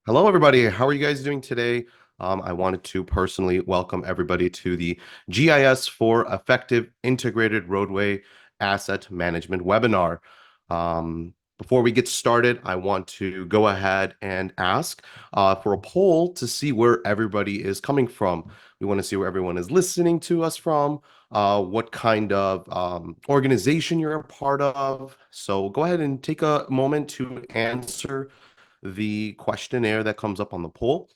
Hello, everybody. How are you guys doing today? I wanted to personally welcome everybody to the GIS for Effective Integrated Roadway Asset Management webinar. Before we get started, I want to go ahead and ask for a poll to see where everybody is coming from. We want to see where everyone is listening to us from, what kind of organization you're a part of. So go ahead and take a moment to answer the questionnaire that comes up on the poll.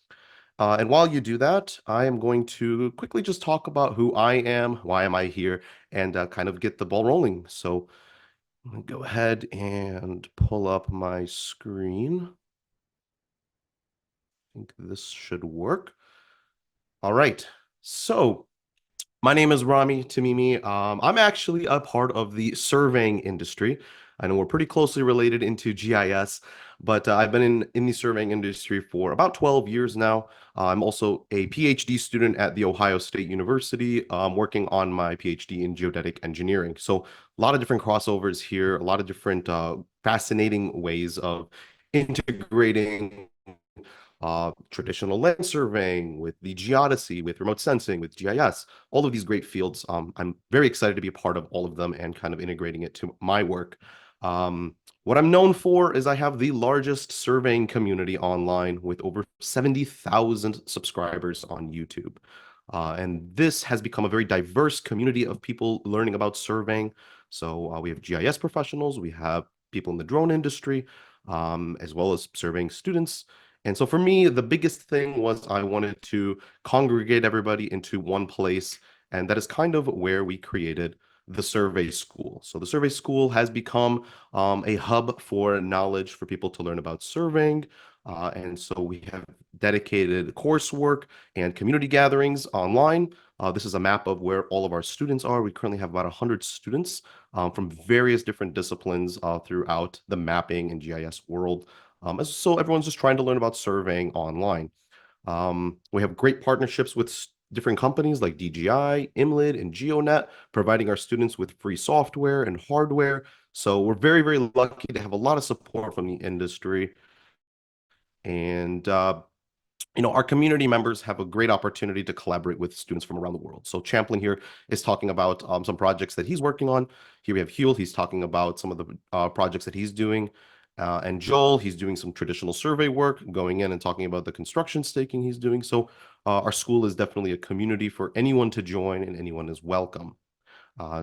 And while you do that, I am going to quickly just talk about who I am, why am I here, and kind of get the ball rolling. So I'm going to go ahead and pull up my screen. I think this should work. All right. So my name is Rami Tamimi. I'm actually a part of the surveying industry. I know we're pretty closely related into GIS, but I've been in the surveying industry for about 12 years now. I'm also a PhD student at The Ohio State University, working on my PhD in geodetic engineering. So a lot of different crossovers here, a lot of different fascinating ways of integrating traditional land surveying, with the geodesy, with remote sensing, with GIS, all of these great fields. I'm very excited to be a part of all of them and kind of integrating it to my work. What I'm known for is I have the largest surveying community online with over 70,000 subscribers on YouTube. And this has become a very diverse community of people learning about surveying. So we have GIS professionals, we have people in the drone industry, as well as surveying students. And so for me, the biggest thing was I wanted to congregate everybody into one place. And that is kind of where we created the Survey School. So the Survey School has become a hub for knowledge for people to learn about surveying. And so we have dedicated coursework and community gatherings online. This is a map of where all of our students are. We currently have about 100 students from various different disciplines throughout the mapping and GIS world. So everyone's just trying to learn about surveying online. We have great partnerships with different companies like DGI, IMLID, and GeoNet, providing our students with free software and hardware. So we're very, very lucky to have a lot of support from the industry. And our community members have a great opportunity to collaborate with students from around the world. So Champlin here is talking about some projects that he's working on. Here we have Hewell, he's talking about some of the projects that he's doing. And Joel, he's doing some traditional survey work, going in and talking about the construction staking he's doing. So our school is definitely a community for anyone to join, and anyone is welcome.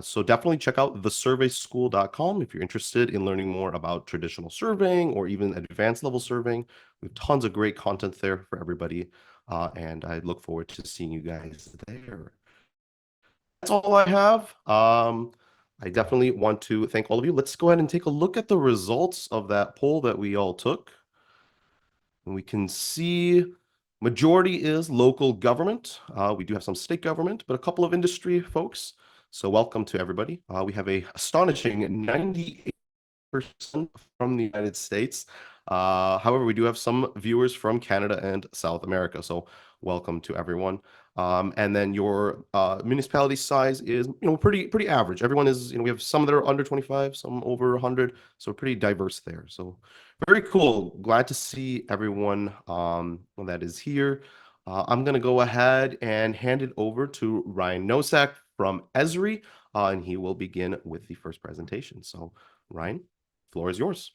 So definitely check out thesurveyschool.com if you're interested in learning more about traditional surveying or even advanced level surveying. We have tons of great content there for everybody, and I look forward to seeing you guys there. That's all I have. I definitely want to thank all of you. Let's go ahead and take a look at the results of that poll that we all took. And we can see majority is local government. We do have some state government, but a couple of industry folks. So welcome to everybody. We have a astonishing 98% from the United States. However, we do have some viewers from Canada and South America. So welcome to everyone. And then your municipality size is, pretty average. Everyone is, we have some that are under 25, some over 100. So pretty diverse there. So very cool. Glad to see everyone that is here. I'm going to go ahead and hand it over to Ryan Nosek from Esri, and he will begin with the first presentation. So, Ryan, floor is yours.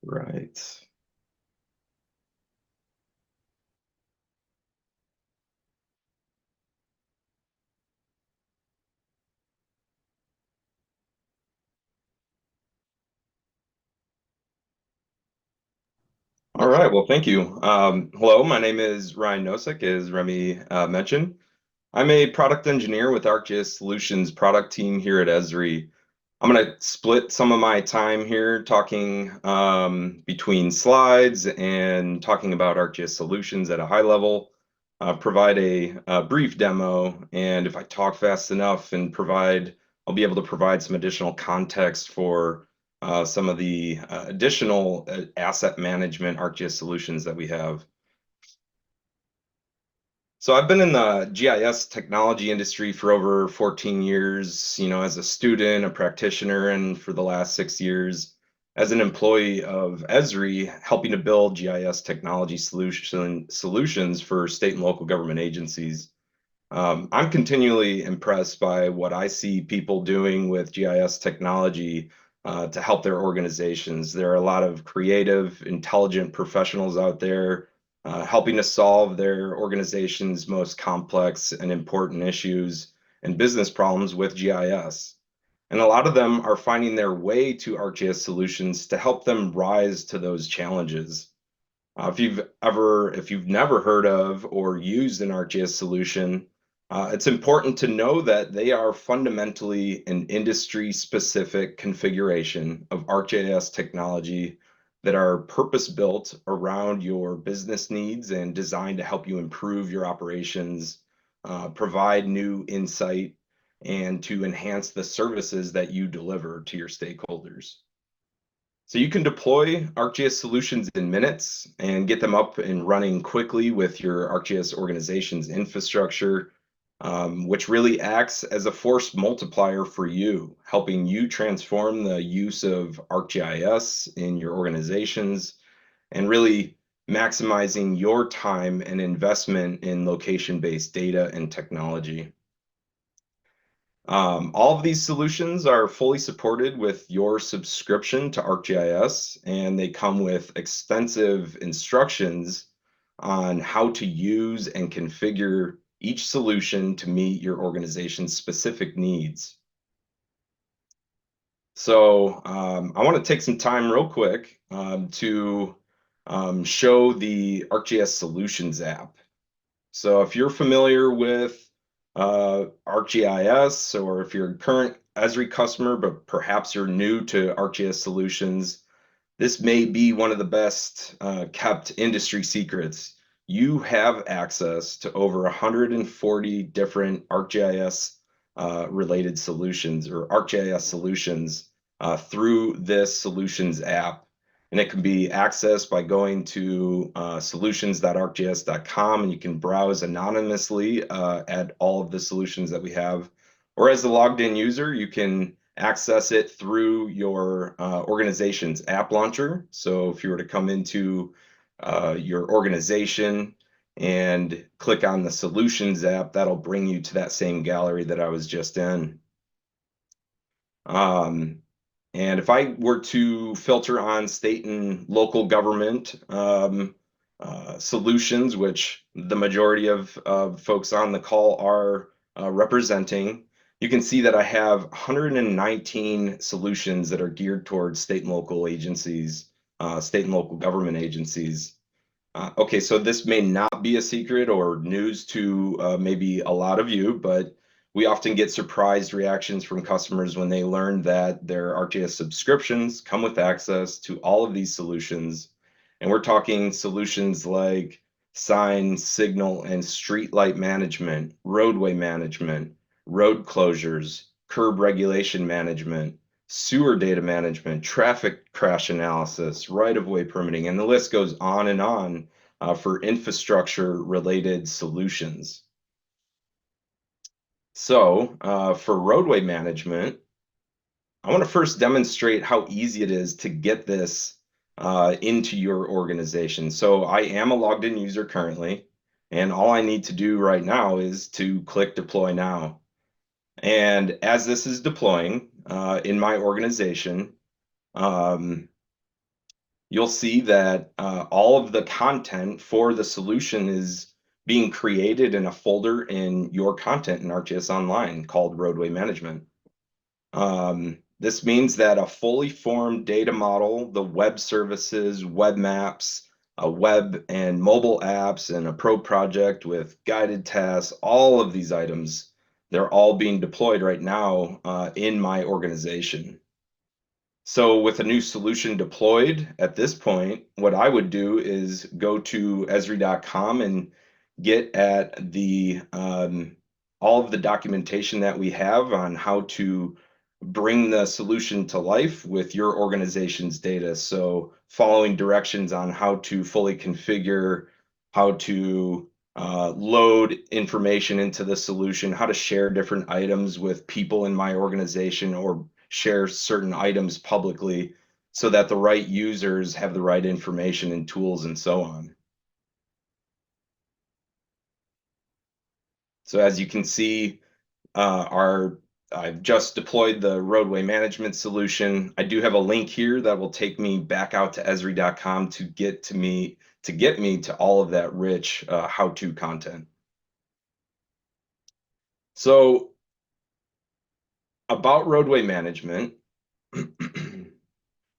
Right. All right. Well, thank you. Hello, my name is Ryan Nosek, as Remy mentioned. I'm a product engineer with ArcGIS Solutions product team here at Esri. I'm going to split some of my time here talking between slides and talking about ArcGIS Solutions at a high level, provide a brief demo, and if I talk fast enough and I'll be able to provide some additional context for some of the additional asset management ArcGIS solutions that we have. So I've been in the GIS technology industry for over 14 years, as a student, a practitioner, and for the last 6 years, as an employee of Esri, helping to build GIS technology solutions for state and local government agencies. I'm continually impressed by what I see people doing with GIS technology to help their organizations. There are a lot of creative, intelligent professionals out there helping to solve their organization's most complex and important issues and business problems with GIS. And a lot of them are finding their way to ArcGIS solutions to help them rise to those challenges. If you've never heard of or used an ArcGIS solution, it's important to know that they are fundamentally an industry-specific configuration of ArcGIS technology that are purpose-built around your business needs and designed to help you improve your operations, provide new insight, and to enhance the services that you deliver to your stakeholders. So you can deploy ArcGIS solutions in minutes and get them up and running quickly with your ArcGIS organization's infrastructure, which really acts as a force multiplier for you, helping you transform the use of ArcGIS in your organizations and really maximizing your time and investment in location-based data and technology. All of these solutions are fully supported with your subscription to ArcGIS, and they come with extensive instructions on how to use and configure each solution to meet your organization's specific needs. So I want to take some time real quick to show the ArcGIS Solutions app. So if you're familiar with ArcGIS, or if you're a current Esri customer, but perhaps you're new to ArcGIS solutions, this may be one of the best kept industry secrets. You have access to over 140 different ArcGIS related solutions or ArcGIS solutions through this solutions app. And it can be accessed by going to solutions.arcgis.com, and you can browse anonymously at all of the solutions that we have. Or as a logged in user, you can access it through your organization's app launcher. So if you were to come into your organization and click on the Solutions app, that'll bring you to that same gallery that I was just in. And if I were to filter on state and local government solutions, which the majority of folks on the call are representing, you can see that I have 119 solutions that are geared towards state and local agencies, state and local government agencies. Okay, so this may not be a secret or news to maybe a lot of you, but we often get surprised reactions from customers when they learn that their ArcGIS subscriptions come with access to all of these solutions. And we're talking solutions like sign, signal, and streetlight management, roadway management, road closures, curb regulation management, sewer data management, traffic crash analysis, right-of-way permitting, and the list goes on for infrastructure-related solutions. So for roadway management, I want to first demonstrate how easy it is to get this into your organization. So I am a logged in user currently, and all I need to do right now is to click Deploy Now. And as this is deploying in my organization, you'll see that all of the content for the solution is being created in a folder in your content in ArcGIS Online called Roadway Management. This means that a fully formed data model, the web services, web maps, a web and mobile apps, and a pro project with guided tasks, all of these items, they're all being deployed right now in my organization. So with a new solution deployed at this point, what I would do is go to Esri.com and get at the all of the documentation that we have on how to bring the solution to life with your organization's data. So following directions on how to fully configure, how to load information into the solution, how to share different items with people in my organization or share certain items publicly. so that the right users have the right information and tools and so on. So as you can see, I've just deployed the roadway management solution. I do have a link here that will take me back out to Esri.com to get me to all of that rich how-to content. So about roadway management,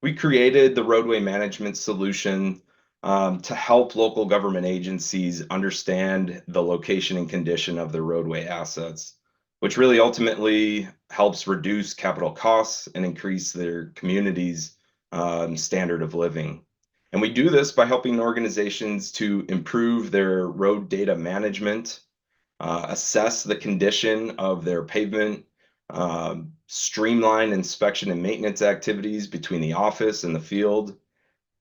we created the roadway management solution to help local government agencies understand the location and condition of their roadway assets, which really ultimately helps reduce capital costs and increase their community's standard of living. And we do this by helping organizations to improve their road data management, assess the condition of their pavement, streamline inspection and maintenance activities between the office and the field,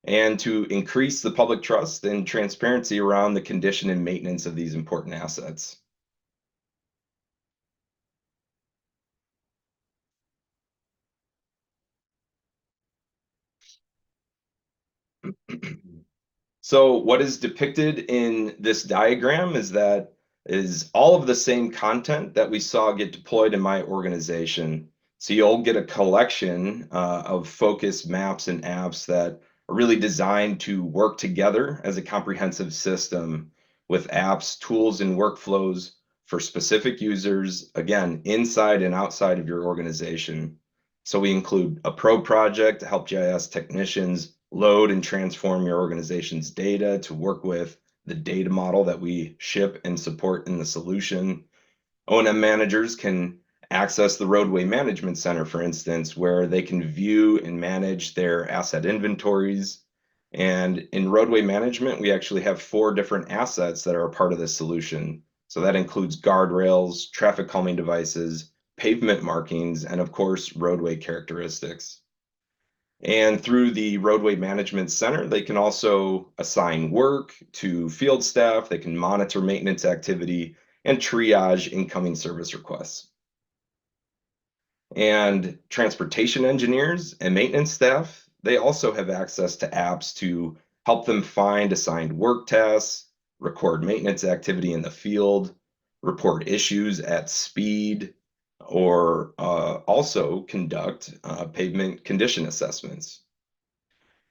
and to increase the public trust and transparency around the condition and maintenance of these important assets. So what is depicted in this diagram is all of the same content that we saw get deployed in my organization. So you'll get a collection of focus maps and apps that are really designed to work together as a comprehensive system with apps, tools, and workflows for specific users, again, inside and outside of your organization. So we include a pro project to help GIS technicians load and transform your organization's data to work with the data model that we ship and support in the solution. O&M managers can access the Roadway Management Center, for instance, where they can view and manage their asset inventories. And in roadway management, we actually have 4 different assets that are a part of this solution. So that includes guardrails, traffic calming devices, pavement markings, and of course, roadway characteristics. And through the Roadway Management Center, they can also assign work to field staff, they can monitor maintenance activity, and triage incoming service requests. And transportation engineers and maintenance staff, they also have access to apps to help them find assigned work tasks, record maintenance activity in the field, report issues at speed, or also conduct pavement condition assessments.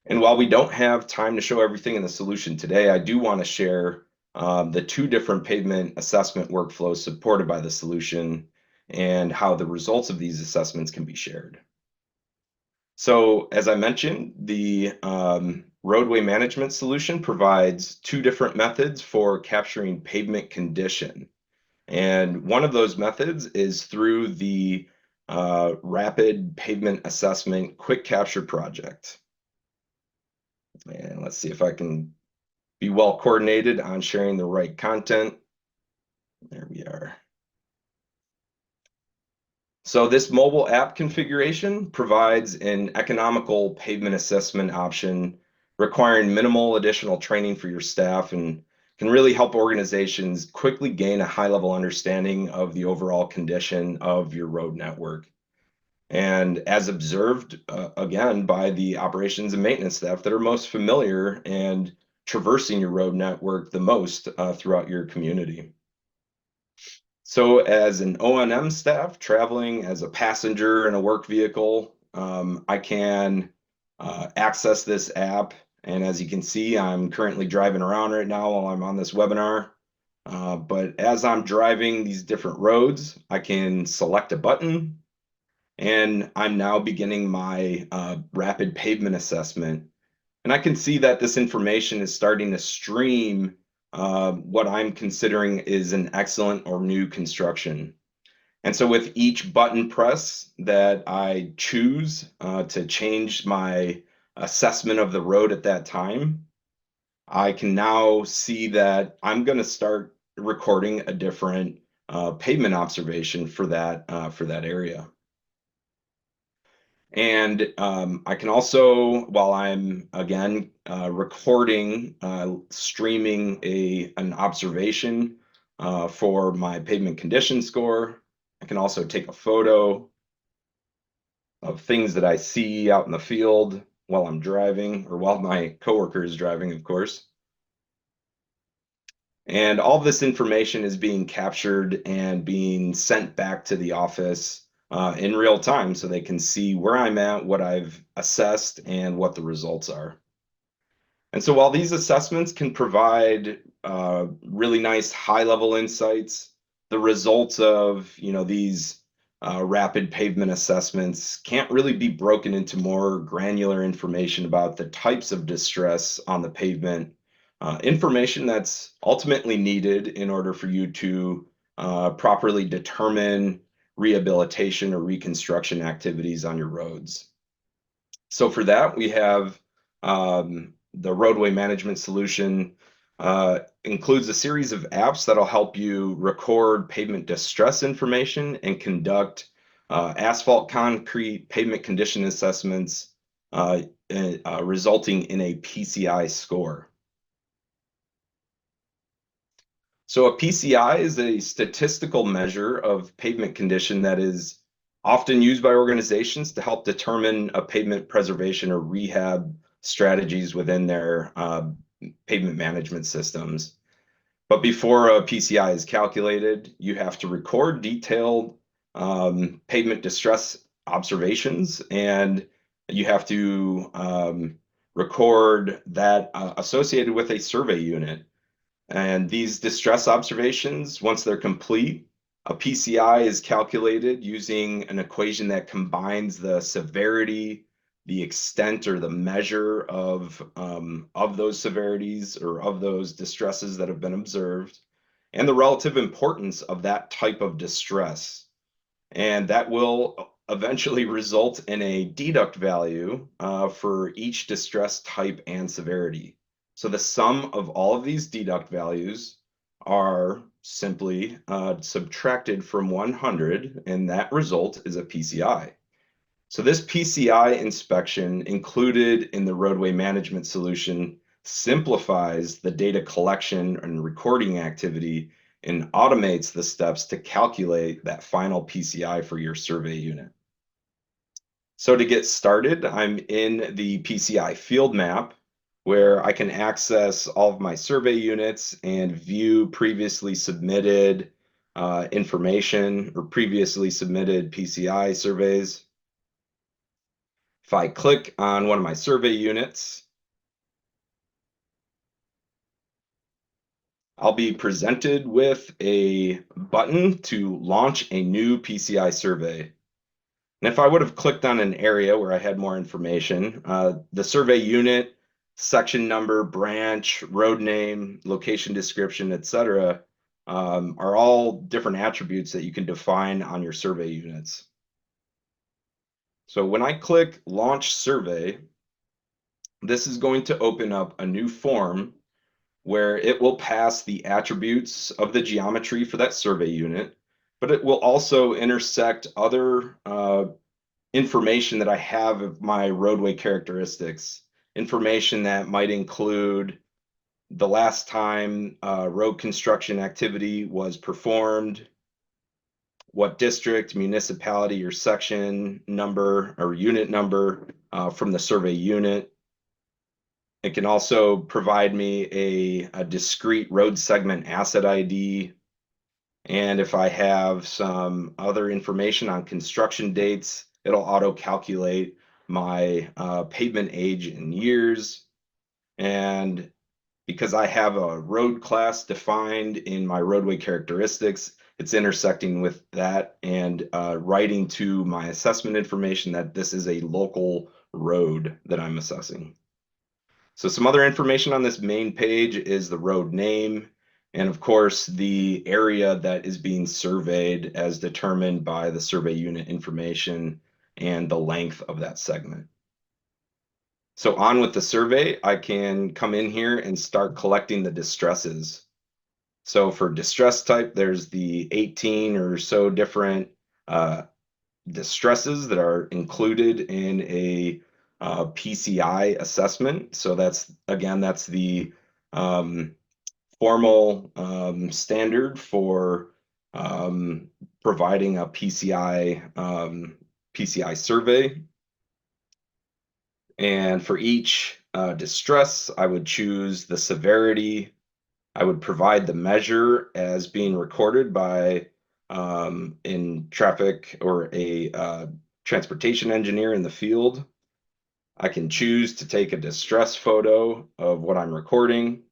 And while we don't have time to show everything in the solution today, I do want to share the 2 different pavement assessment workflows supported by the solution and how the results of these assessments can be shared. So as I mentioned, the roadway management solution provides 2 different methods for capturing pavement condition. And one of those methods is through the Rapid Pavement Assessment Quick Capture Project. And let's see if I can be well coordinated on sharing the right content. There we are. So this mobile app configuration provides an economical pavement assessment option requiring minimal additional training for your staff and can really help organizations quickly gain a high-level understanding of the overall condition of your road network. And as observed, again, by the operations and maintenance staff that are most familiar and traversing your road network the most throughout your community. So as an O&M staff traveling as a passenger in a work vehicle, I can access this app. And as you can see, I'm currently driving around right now while I'm on this webinar. But as I'm driving these different roads, I can select a button and I'm now beginning my rapid pavement assessment. And I can see that this information is starting to stream what I'm considering is an excellent or new construction. And so with each button press that I choose to change my assessment of the road at that time, I can now see that I'm going to start recording a different pavement observation for that area. And I can also, while I'm again recording, streaming an observation for my pavement condition score, I can also take a photo of things that I see out in the field, while I'm driving, or while my coworker is driving, of course. And all of this information is being captured and being sent back to the office in real time so they can see where I'm at, what I've assessed, and what the results are. And so while these assessments can provide really nice high-level insights, the results of these rapid pavement assessments can't really be broken into more granular information about the types of distress on the pavement, information that's ultimately needed in order for you to properly determine rehabilitation or reconstruction activities on your roads. So for that, we have the roadway management solution includes a series of apps that'll help you record pavement distress information and conduct asphalt, concrete, pavement condition assessments, resulting in a PCI score. So a PCI is a statistical measure of pavement condition that is often used by organizations to help determine a pavement preservation or rehab strategies within their pavement management systems. But before a PCI is calculated, you have to record detailed pavement distress observations, and you have to record that associated with a survey unit. And these distress observations, once they're complete, a PCI is calculated using an equation that combines the severity, the extent, or the measure of those severities or of those distresses that have been observed, and the relative importance of that type of distress. And that will eventually result in a deduct value for each distress type and severity. So the sum of all of these deduct values are simply subtracted from 100, and that result is a PCI. So this PCI inspection included in the roadway management solution simplifies the data collection and recording activity and automates the steps to calculate that final PCI for your survey unit. So to get started, I'm in the PCI field map, where I can access all of my survey units and view previously submitted information or previously submitted PCI surveys. If I click on one of my survey units, I'll be presented with a button to launch a new PCI survey. And if I would have clicked on an area where I had more information, the survey unit, section number, branch, road name, location description, etc., are all different attributes that you can define on your survey units. So when I click Launch Survey, this is going to open up a new form where it will pass the attributes of the geometry for that survey unit, but it will also intersect other information that I have of my roadway characteristics, information that might include the last time road construction activity was performed, what district, municipality, or section number or unit number from the survey unit. It can also provide me a discrete road segment asset ID. And if I have some other information on construction dates, it'll auto-calculate my pavement age in years. And because I have a road class defined in my roadway characteristics, it's intersecting with that and writing to my assessment information that this is a local road that I'm assessing. So some other information on this main page is the road name, and of course the area that is being surveyed as determined by the survey unit information and the length of that segment. So on with the survey, I can come in here and start collecting the distresses. So for distress type, there's the 18 or so different distresses that are included in a PCI assessment. So that's, again, that's the formal standard for providing a PCI survey. And for each distress, I would choose the severity. I would provide the measure as being recorded by in traffic or a transportation engineer in the field. I can choose to take a distress photo of what I'm recording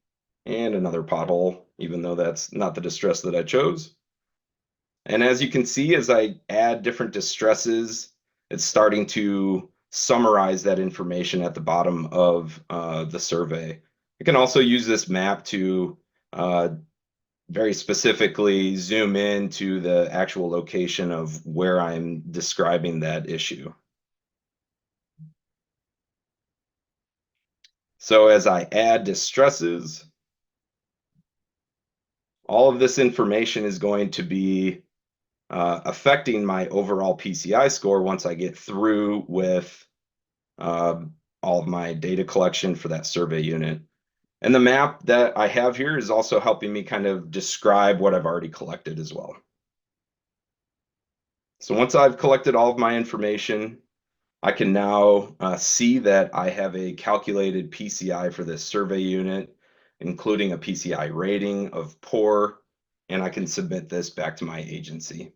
and another pothole, even though that's not the distress that I chose. And as you can see, as I add different distresses, it's starting to summarize that information at the bottom of the survey. I can also use this map to very specifically zoom in to the actual location of where I'm describing that issue. So as I add distresses, all of this information is going to be affecting my overall PCI score once I get through with all of my data collection for that survey unit. And the map that I have here is also helping me kind of describe what I've already collected as well. So once I've collected all of my information, I can now see that I have a calculated PCI for this survey unit, including a PCI rating of poor, and I can submit this back to my agency.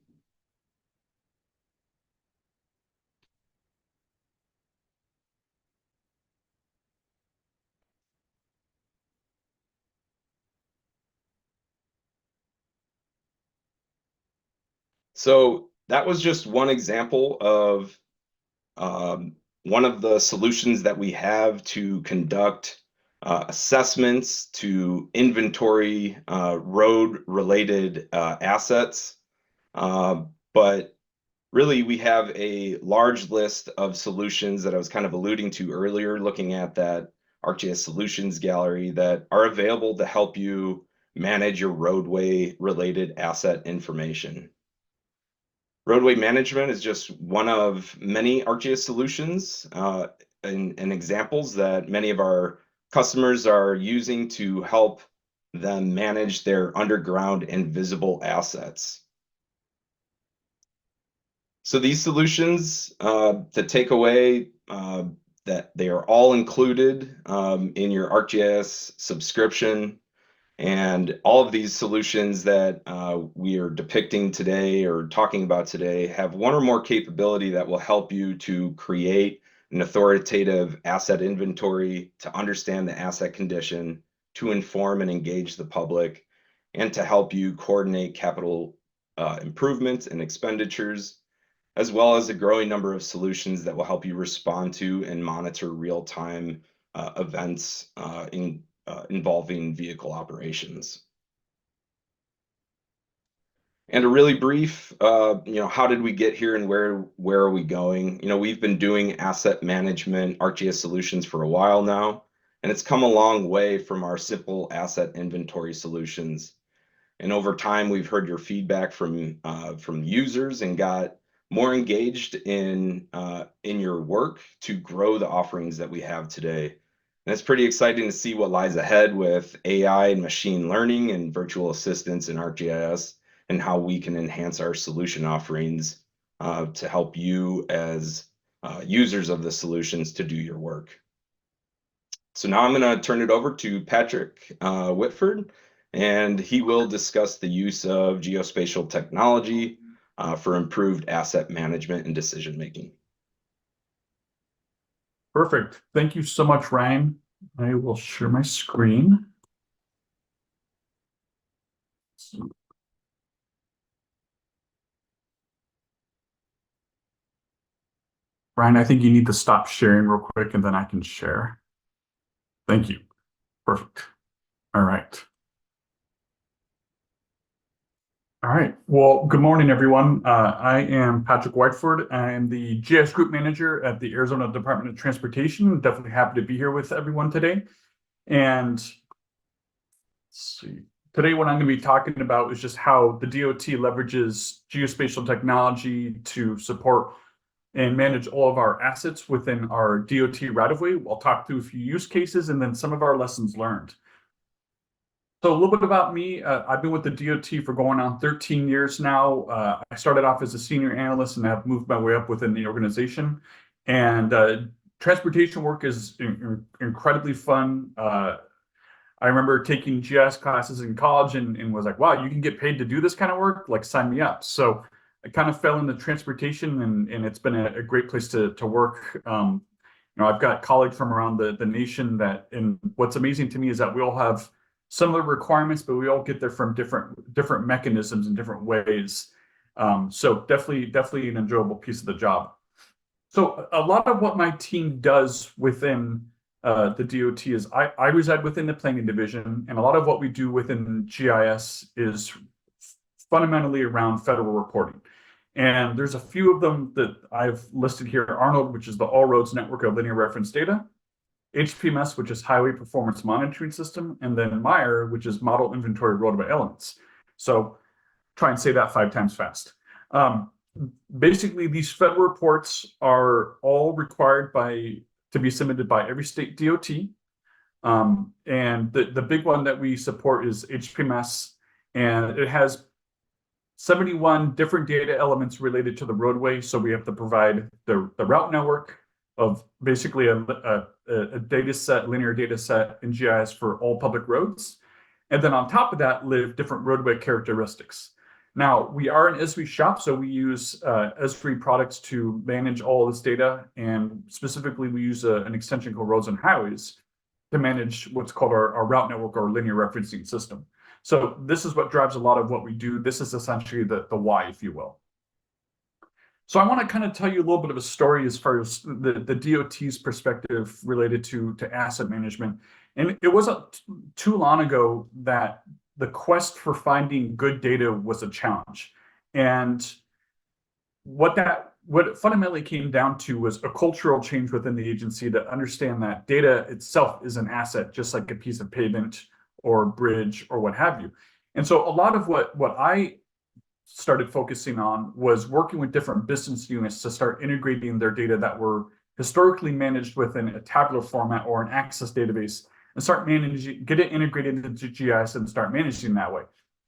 So that was just one example of one of the solutions that we have to conduct assessments to inventory road-related assets. But really, we have a large list of solutions that I was kind of alluding to earlier, looking at that ArcGIS Solutions Gallery that are available to help you manage your roadway-related asset information. Roadway management is just one of many ArcGIS solutions and examples that many of our customers are using to help them manage their underground and visible assets. So these solutions, the takeaway that they are all included in your ArcGIS subscription. And all of these solutions that we are depicting today or talking about today have one or more capability that will help you to create an authoritative asset inventory, to understand the asset condition, to inform and engage the public, and to help you coordinate capital improvements and expenditures, as well as a growing number of solutions that will help you respond to and monitor real-time events involving vehicle operations. And a really brief, how did we get here and where are we going? We've been doing asset management, ArcGIS solutions for a while now, and it's come a long way from our simple asset inventory solutions. And over time, we've heard your feedback from users and got more engaged in your work to grow the offerings that we have today. And it's pretty exciting to see what lies ahead with AI and machine learning and virtual assistants in ArcGIS and how we can enhance our solution offerings to help you as users of the solutions to do your work. So now I'm going to turn it over to Patrick Whitford, and he will discuss the use of geospatial technology for improved asset management and decision making. Perfect. Thank you so much, Ryan. I will share my screen. Ryan, I think you need to stop sharing real quick and then I can share. Thank you. Perfect. All right. All right. Well, good morning, everyone. I am Patrick Whiteford. I am the GIS Group Manager at the Arizona Department of Transportation. Definitely happy to be here with everyone today. And let's see. Today, what I'm going to be talking about is just how the DOT leverages geospatial technology to support and manage all of our assets within our DOT right-of-way. We'll talk through a few use cases and then some of our lessons learned. So a little bit about me. I've been with the DOT for going on 13 years now. I started off as a senior analyst and have moved my way up within the organization. And transportation work is incredibly fun. I remember taking GIS classes in college and was like, wow, you can get paid to do this kind of work? Like, sign me up. So I kind of fell into transportation, and it's been a great place to work. I've got colleagues from around the nation and what's amazing to me is that we all have similar requirements, but we all get there from different mechanisms and different ways. So definitely an enjoyable piece of the job. So a lot of what my team does within the DOT is I reside within the planning division, and a lot of what we do within GIS is fundamentally around federal reporting. And there's a few of them that I've listed here: Arnold, which is the All Roads Network of Linear Reference Data; HPMS, which is Highway Performance Monitoring System; and then MIRE, which is Model Inventory Roadway Elements. So try and say that 5 times fast. Basically, these federal reports are all required to be submitted by every state DOT. And the big one that we support is HPMS, and it has 71 different data elements related to the roadway. So we have to provide the route network of basically a data set, linear data set in GIS for all public roads. And then on top of that live different roadway characteristics. Now, we are an Esri shop, so we use Esri products to manage all this data. And specifically, we use an extension called Roads and Highways to manage what's called our route network or linear referencing system. So this is what drives a lot of what we do. This is essentially the why, if you will. So I want to kind of tell you a little bit of a story as far as the DOT's perspective related to asset management. And it wasn't too long ago that the quest for finding good data was a challenge. And what it fundamentally came down to was a cultural change within the agency to understand that data itself is an asset, just like a piece of pavement or bridge or what have you. And so a lot of what I started focusing on was working with different business units to start integrating their data that were historically managed within a tabular format or an Access database, and start managing, get it integrated into GIS and start managing that way.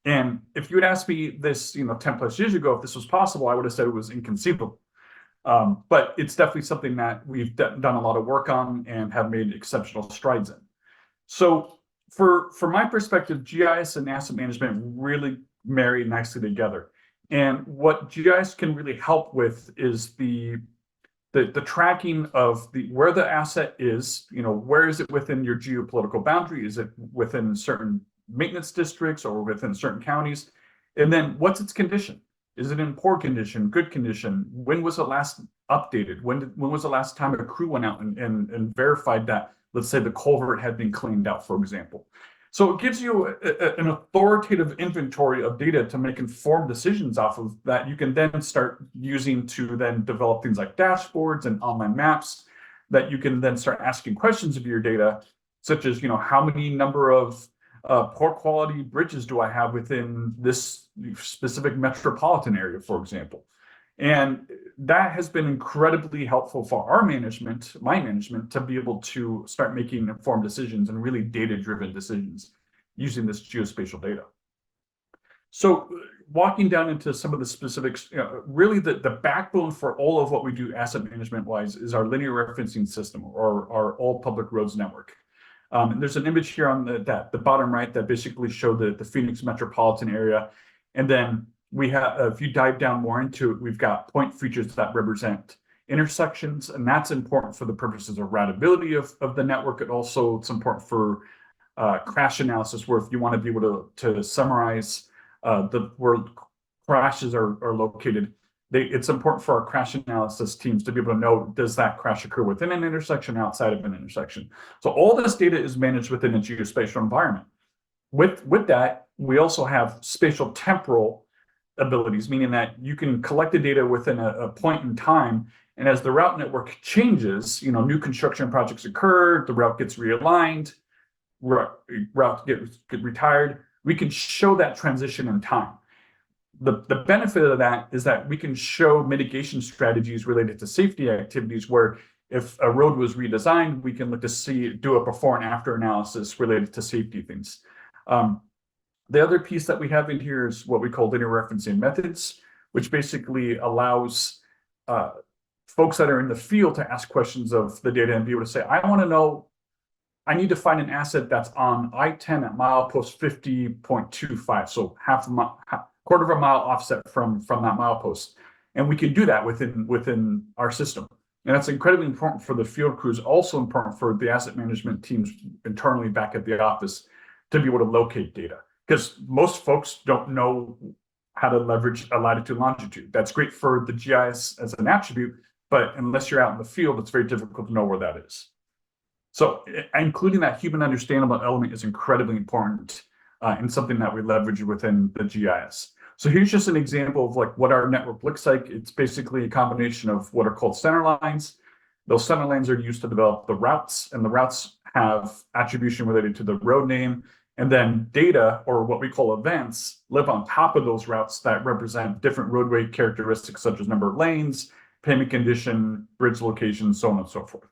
And if you had asked me this, 10 plus years ago, if this was possible, I would have said it was inconceivable. But it's definitely something that we've done a lot of work on and have made exceptional strides in. So for my perspective, GIS and asset management really marry nicely together. And what GIS can really help with is the tracking of where the asset is. Where is it within your geopolitical boundary? Is it within certain maintenance districts or within certain counties? And then what's its condition? Is it in poor condition, good condition? When was it last updated? When was the last time a crew went out and verified that, let's say, the culvert had been cleaned out, for example? So it gives you an authoritative inventory of data to make informed decisions off of that you can then start using to then develop things like dashboards and online maps that you can then start asking questions of your data, such as, how many number of poor quality bridges do I have within this specific metropolitan area, for example? And that has been incredibly helpful for my management, to be able to start making informed decisions and really data-driven decisions using this geospatial data. So walking down into some of the specifics, really the backbone for all of what we do asset management-wise is our linear referencing system, or our all public roads network. And there's an image here on the bottom right that basically show the Phoenix metropolitan area. And then we have, if you dive down more into it, we've got point features that represent intersections, and that's important for the purposes of routability of the network. And also it's important for crash analysis, where if you want to be able to summarize where crashes are located, it's important for our crash analysis teams to be able to know, does that crash occur within an intersection, outside of an intersection? So all this data is managed within a geospatial environment. With that, we also have spatial temporal abilities, meaning that you can collect the data within a point in time, and as the route network changes, new construction projects occur, the route gets realigned, route gets retired, we can show that transition in time. The benefit of that is that we can show mitigation strategies related to safety activities, where if a road was redesigned, we can look to do a before and after analysis related to safety things. The other piece that we have in here is what we call linear referencing methods, which basically allows folks that are in the field to ask questions of the data and be able to say, I want to know, I need to find an asset that's on I-10 at milepost 50.25, so quarter of a mile offset from that milepost. And we can do that within our system. And that's incredibly important for the field crews, also important for the asset management teams internally back at the office to be able to locate data. Because most folks don't know how to leverage a latitude longitude. That's great for the GIS as an attribute, but unless you're out in the field, it's very difficult to know where that is. So including that human understandable element is incredibly important and something that we leverage within the GIS. So here's just an example of like what our network looks like. It's basically a combination of what are called center lines. Those center lines are used to develop the routes, and the routes have attribution related to the road name. And then data, or what we call events, live on top of those routes that represent different roadway characteristics, such as number of lanes, pavement condition, bridge location, so on and so forth.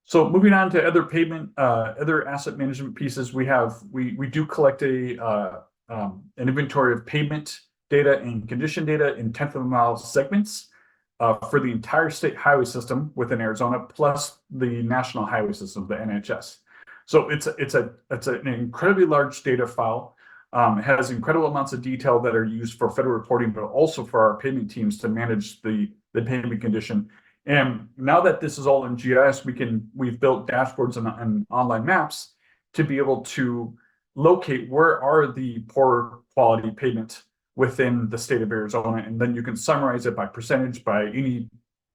So moving on to other other asset management pieces, we do collect an inventory of pavement data and condition data in 10th of a mile segments for the entire state highway system within Arizona, plus the national highway system, the NHS. So it's an incredibly large data file. It has incredible amounts of detail that are used for federal reporting, but also for our pavement teams to manage the pavement condition. And now that this is all in GIS, we've built dashboards and online maps to be able to locate where are the poor quality pavement within the state of Arizona, and then you can summarize it by percentage, by any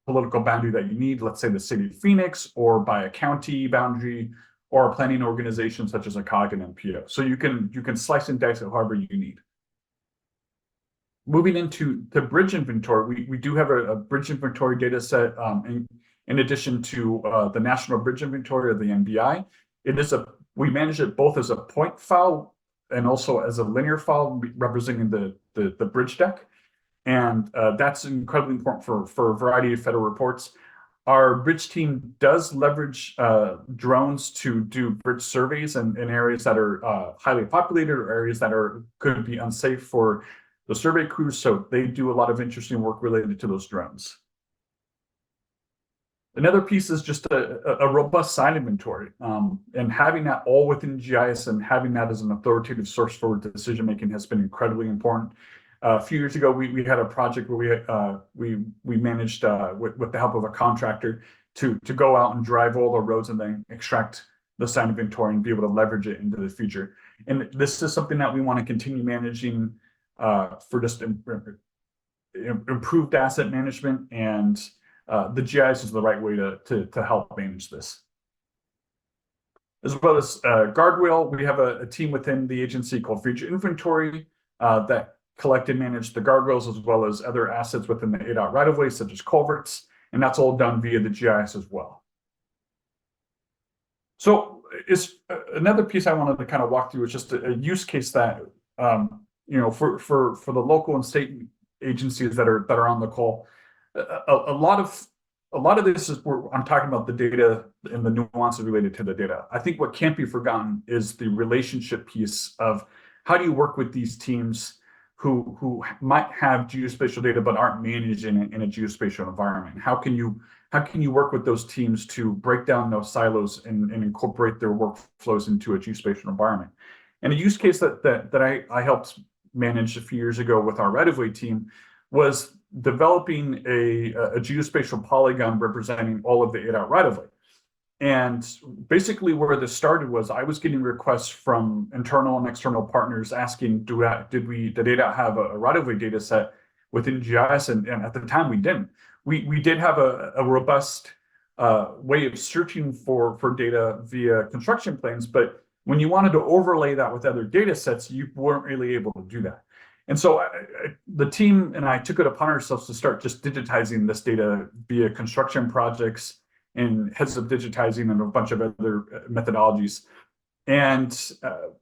political boundary that you need, let's say the city of Phoenix, or by a county boundary, or a planning organization such as a COG and MPO. So you can slice and dice it however you need. Moving into the bridge inventory, we do have a bridge inventory data set in addition to the National Bridge Inventory, or the NBI. We manage it both as a point file and also as a linear file representing the bridge deck. And that's incredibly important for a variety of federal reports. Our bridge team does leverage drones to do bridge surveys in areas that are highly populated or areas that could be unsafe for the survey crews. So they do a lot of interesting work related to those drones. Another piece is just a robust site inventory, and having that all within GIS and having that as an authoritative source for decision making has been incredibly important. A few years ago, we had a project where we managed with the help of a contractor to go out and drive all the roads and then extract the site inventory and be able to leverage it into the future. And this is something that we want to continue managing for just improved asset management, and the GIS is the right way to help manage this. As well as Guardrail, we have a team within the agency called Future Inventory that collect and manage the guardrails as well as other assets within the ADOT right-of-way, such as culverts, and that's all done via the GIS as well. So it's another piece I wanted to kind of walk through is just a use case that for the local and state agencies that are on the call. A lot of this is where I'm talking about the data and the nuances related to the data. I think what can't be forgotten is the relationship piece of how do you work with these teams who might have geospatial data but aren't managed in a geospatial environment. How can you work with those teams to break down those silos and incorporate their workflows into a geospatial environment? And a use case that I helped manage a few years ago with our right-of-way team was developing a geospatial polygon representing all of the ADOT right-of-way. And basically where this started was I was getting requests from internal and external partners asking, did ADOT have a right-of-way data set within GIS? And at the time we didn't. We did have a robust way of searching for data via construction plans, but when you wanted to overlay that with other data sets, you weren't really able to do that. And so the team and I took it upon ourselves to start just digitizing this data via construction projects and heads up digitizing and a bunch of other methodologies. And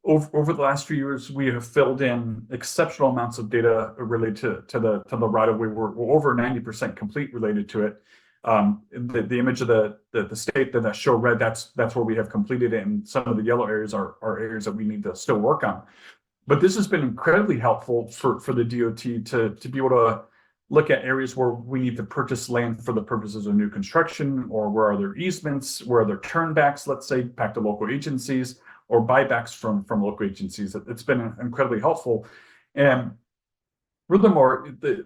over the last few years, we have filled in exceptional amounts of data related to the right-of-way. We're over 90% complete related to it. The image of the state that show red, that's where we have completed it, and some of the yellow areas are areas that we need to still work on. But this has been incredibly helpful for the DOT to be able to look at areas where we need to purchase land for the purposes of new construction, or where are there easements, where are there turnbacks, let's say, back to local agencies, or buybacks from local agencies. It's been incredibly helpful. And furthermore, the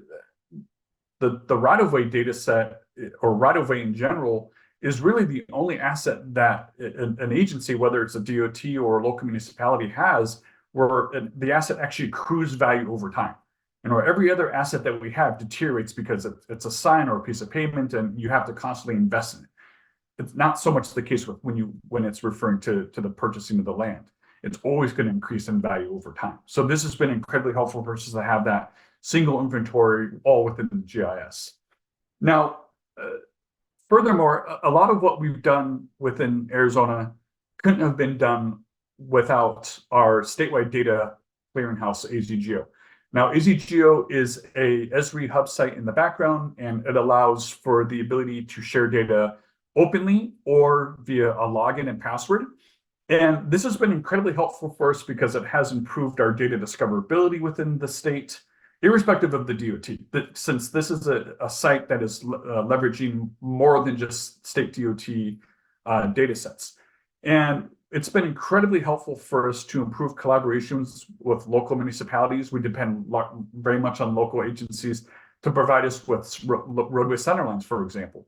right-of-way data set, or right-of-way in general, is really the only asset that an agency, whether it's a DOT or a local municipality, has, where the asset actually accrues value over time. Every other asset that we have deteriorates because it's a sign or a piece of pavement, and you have to constantly invest in it. It's not so much the case with when it's referring to the purchasing of the land. It's always going to increase in value over time. So this has been incredibly helpful for us to have that single inventory all within the GIS. Now, furthermore, a lot of what we've done within Arizona couldn't have been done without our statewide data clearinghouse, AZGeo. Now, AZGeo is a Esri hub site in the background, and it allows for the ability to share data openly or via a login and password. And this has been incredibly helpful for us because it has improved our data discoverability within the state, irrespective of the DOT. Since this is a site that is leveraging more than just state DOT data sets. And it's been incredibly helpful for us to improve collaborations with local municipalities. We depend very much on local agencies to provide us with roadway centerlines, for example.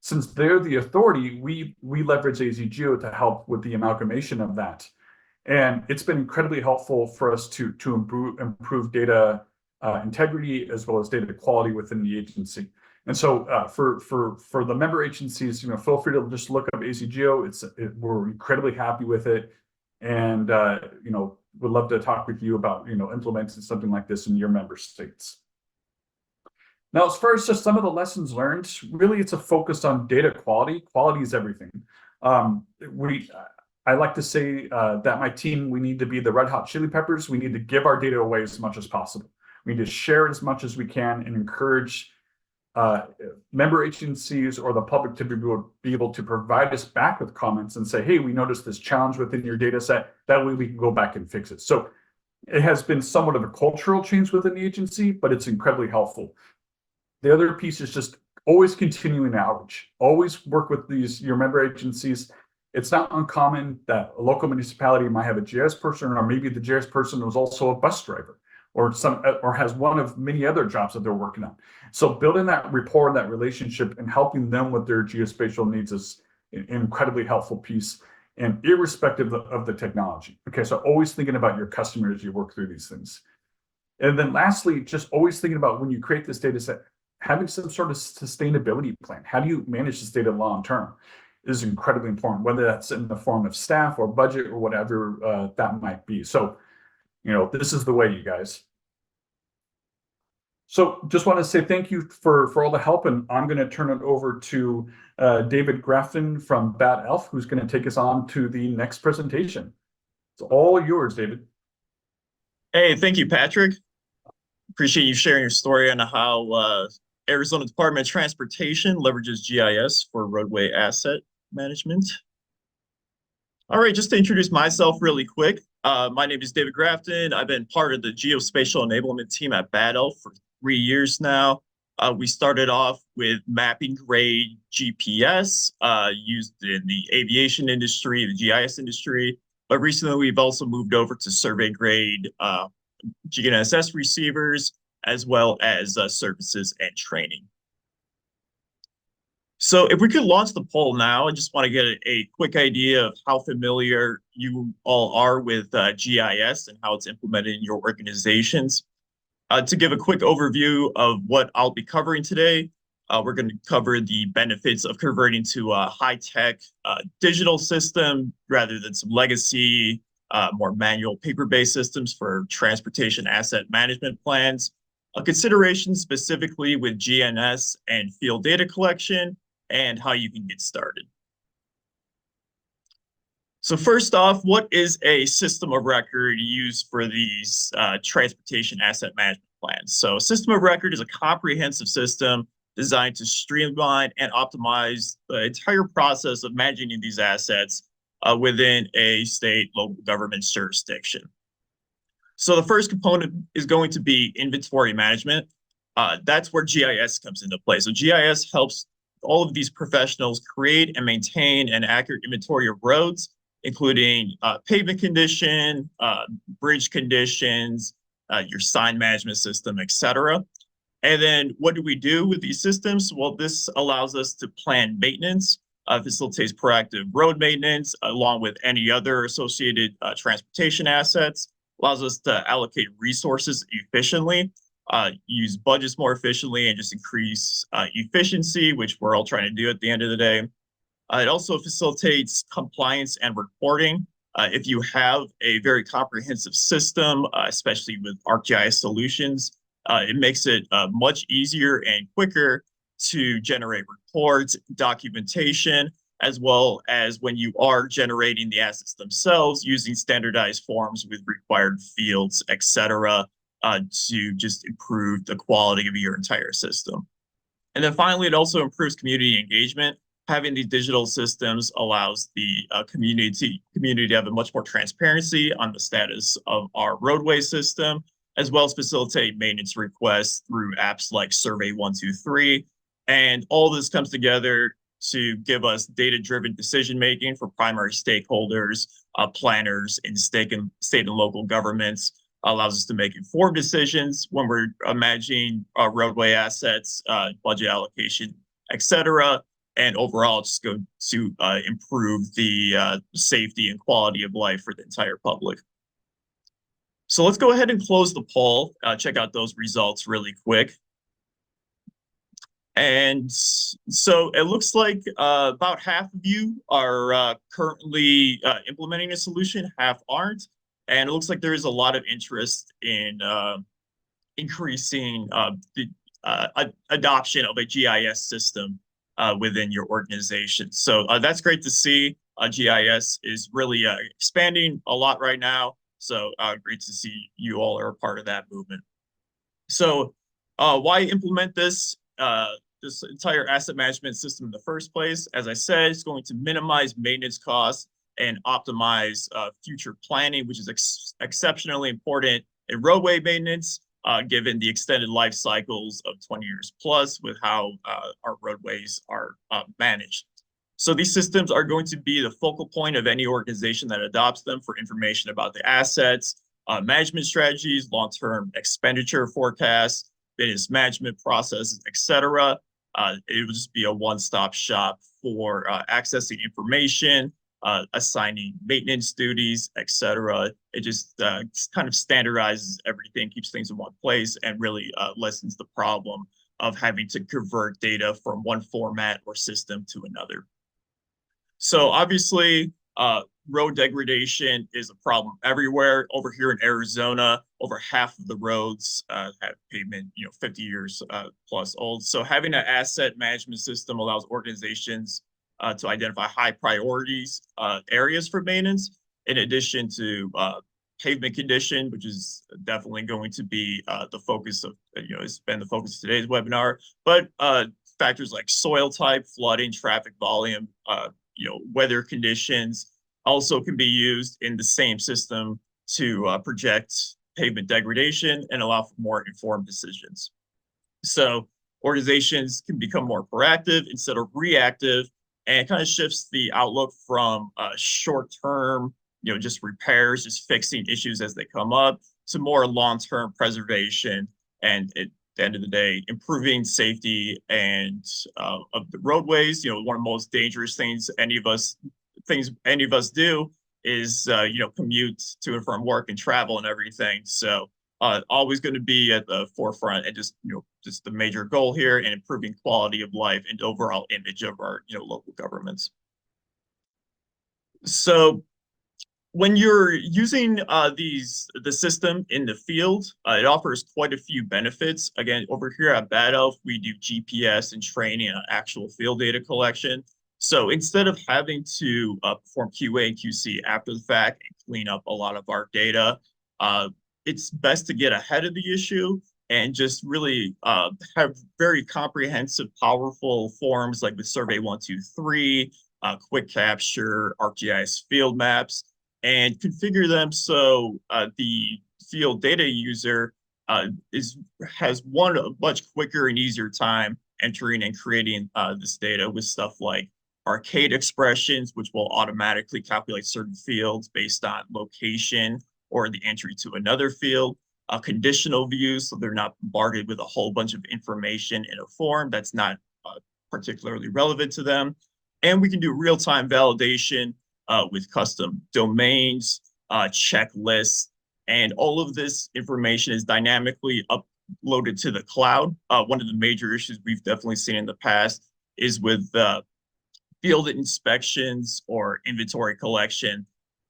Since they're the authority, we leverage AZGeo to help with the amalgamation of that. And it's been incredibly helpful for us to improve data integrity as well as data quality within the agency. And so for the member agencies, feel free to just look up AZGeo. We're incredibly happy with it, and would love to talk with you about implementing something like this in your member states. Now, as far as just some of the lessons learned, really it's a focus on data quality. Quality is everything. I like to say that my team, we need to be the red hot chili peppers. We need to give our data away as much as possible. We need to share it as much as we can and encourage member agencies or the public to be able to provide us back with comments and say, hey, we noticed this challenge within your data set. That way we can go back and fix it. So it has been somewhat of a cultural change within the agency, but it's incredibly helpful. The other piece is just always continuing outreach. Always work with your member agencies. It's not uncommon that a local municipality might have a GIS person, or maybe the GIS person was also a bus driver, or has one of many other jobs that they're working on. So building that rapport and that relationship and helping them with their geospatial needs is an incredibly helpful piece, and irrespective of the technology. Okay, so always thinking about your customers as you work through these things. And then lastly, just always thinking about when you create this data set, having some sort of sustainability plan. How do you manage this data long term is incredibly important, whether that's in the form of staff or budget or whatever that might be. So, this is the way, you guys. So just want to say thank you for all the help, and I'm going to turn it over to David Grafton from Bat Elf, who's going to take us on to the next presentation. It's all yours, David. Hey, thank you, Patrick. Appreciate you sharing your story on how Arizona Department of Transportation leverages GIS for roadway asset management. All right, just to introduce myself really quick, my name is David Grafton. I've been part of the Geospatial Enablement team at Bat Elf for 3 years now. We started off with mapping grade GPS used in the aviation industry, the GIS industry, but recently we've also moved over to survey grade GNSS receivers, as well as services and training. So if we could launch the poll now, I just want to get a quick idea of how familiar you all are with GIS and how it's implemented in your organizations. To give a quick overview of what I'll be covering today, we're going to cover the benefits of converting to a high-tech digital system rather than some legacy, more manual paper-based systems for transportation asset management plans, considerations specifically with GNS and field data collection, and how you can get started. So first off, what is a system of record used for these transportation asset management plans? So a system of record is a comprehensive system designed to streamline and optimize the entire process of managing these assets within a state local government jurisdiction. So the first component is going to be inventory management. that's where GIS comes into play. So GIS helps all of these professionals create and maintain an accurate inventory of roads, including pavement condition, bridge conditions, your sign management system, etc. And then what do we do with these systems? Well, this allows us to plan maintenance, facilitates proactive road maintenance, along with any other associated transportation assets, allows us to allocate resources efficiently, use budgets more efficiently, and just increase efficiency, which we're all trying to do at the end of the day. It also facilitates compliance and reporting. If you have a very comprehensive system, especially with ArcGIS solutions, it makes it much easier and quicker to generate reports, documentation, as well as when you are generating the assets themselves using standardized forms with required fields, etc., to just improve the quality of your entire system. And then finally, it also improves community engagement. Having these digital systems allows the community to have a much more transparency on the status of our roadway system, as well as facilitate maintenance requests through apps like Survey 123. And all this comes together to give us data-driven decision-making for primary stakeholders, planners, and state and local governments. Allows us to make informed decisions when we're managing roadway assets, budget allocation, etc. And overall, it's going to improve the safety and quality of life for the entire public. So let's go ahead and close the poll. Check out those results really quick. And so it looks like about half of you are currently implementing a solution, half aren't. And it looks like there is a lot of interest in increasing the adoption of a GIS system within your organization. So that's great to see. GIS is really expanding a lot right now. So great to see you all are a part of that movement. So why implement this entire asset management system in the first place? As I said, it's going to minimize maintenance costs and optimize future planning, which is exceptionally important in roadway maintenance, given the extended life cycles of 20 years plus with how our roadways are managed. So these systems are going to be the focal point of any organization that adopts them for information about the assets, management strategies, long-term expenditure forecasts, business management processes, etc. It will just be a one-stop shop for accessing information, assigning maintenance duties, etc. It just kind of standardizes everything, keeps things in one place, and really lessens the problem of having to convert data from one format or system to another. So obviously, road degradation is a problem everywhere. Over here in Arizona, over half of the roads have pavement, 50 years plus old. So having an asset management system allows organizations to identify high priorities areas for maintenance, in addition to pavement condition, which is definitely going to be the focus of, it's been the focus of today's webinar, but factors like soil type, flooding, traffic volume, weather conditions also can be used in the same system to project pavement degradation and allow for more informed decisions. So organizations can become more proactive instead of reactive, and it kind of shifts the outlook from short-term, just repairs, just fixing issues as they come up, to more long-term preservation, and at the end of the day, improving safety and of the roadways. One of the most dangerous things any of us do is commute to and from work and travel and everything. So always going to be at the forefront, and just the major goal here in improving quality of life and overall image of our local governments. So when you're using the system in the field, it offers quite a few benefits. Again, over here at Bad Elf, we do GPS and training on actual field data collection. So instead of having to perform QA and QC after the fact and clean up a lot of our data, it's best to get ahead of the issue and just really have very comprehensive, powerful forms like with Survey 123, Quick Capture, ArcGIS field maps, and configure them so the field data user has a much quicker and easier time entering and creating this data with stuff like arcade expressions, which will automatically calculate certain fields based on location or the entry to another field. Conditional views, so they're not bombarded with a whole bunch of information in a form that's not particularly relevant to them. And we can do real-time validation with custom domains, checklists, and all of this information is dynamically uploaded to the cloud. One of the major issues we've definitely seen in the past is with field inspections or inventory collection,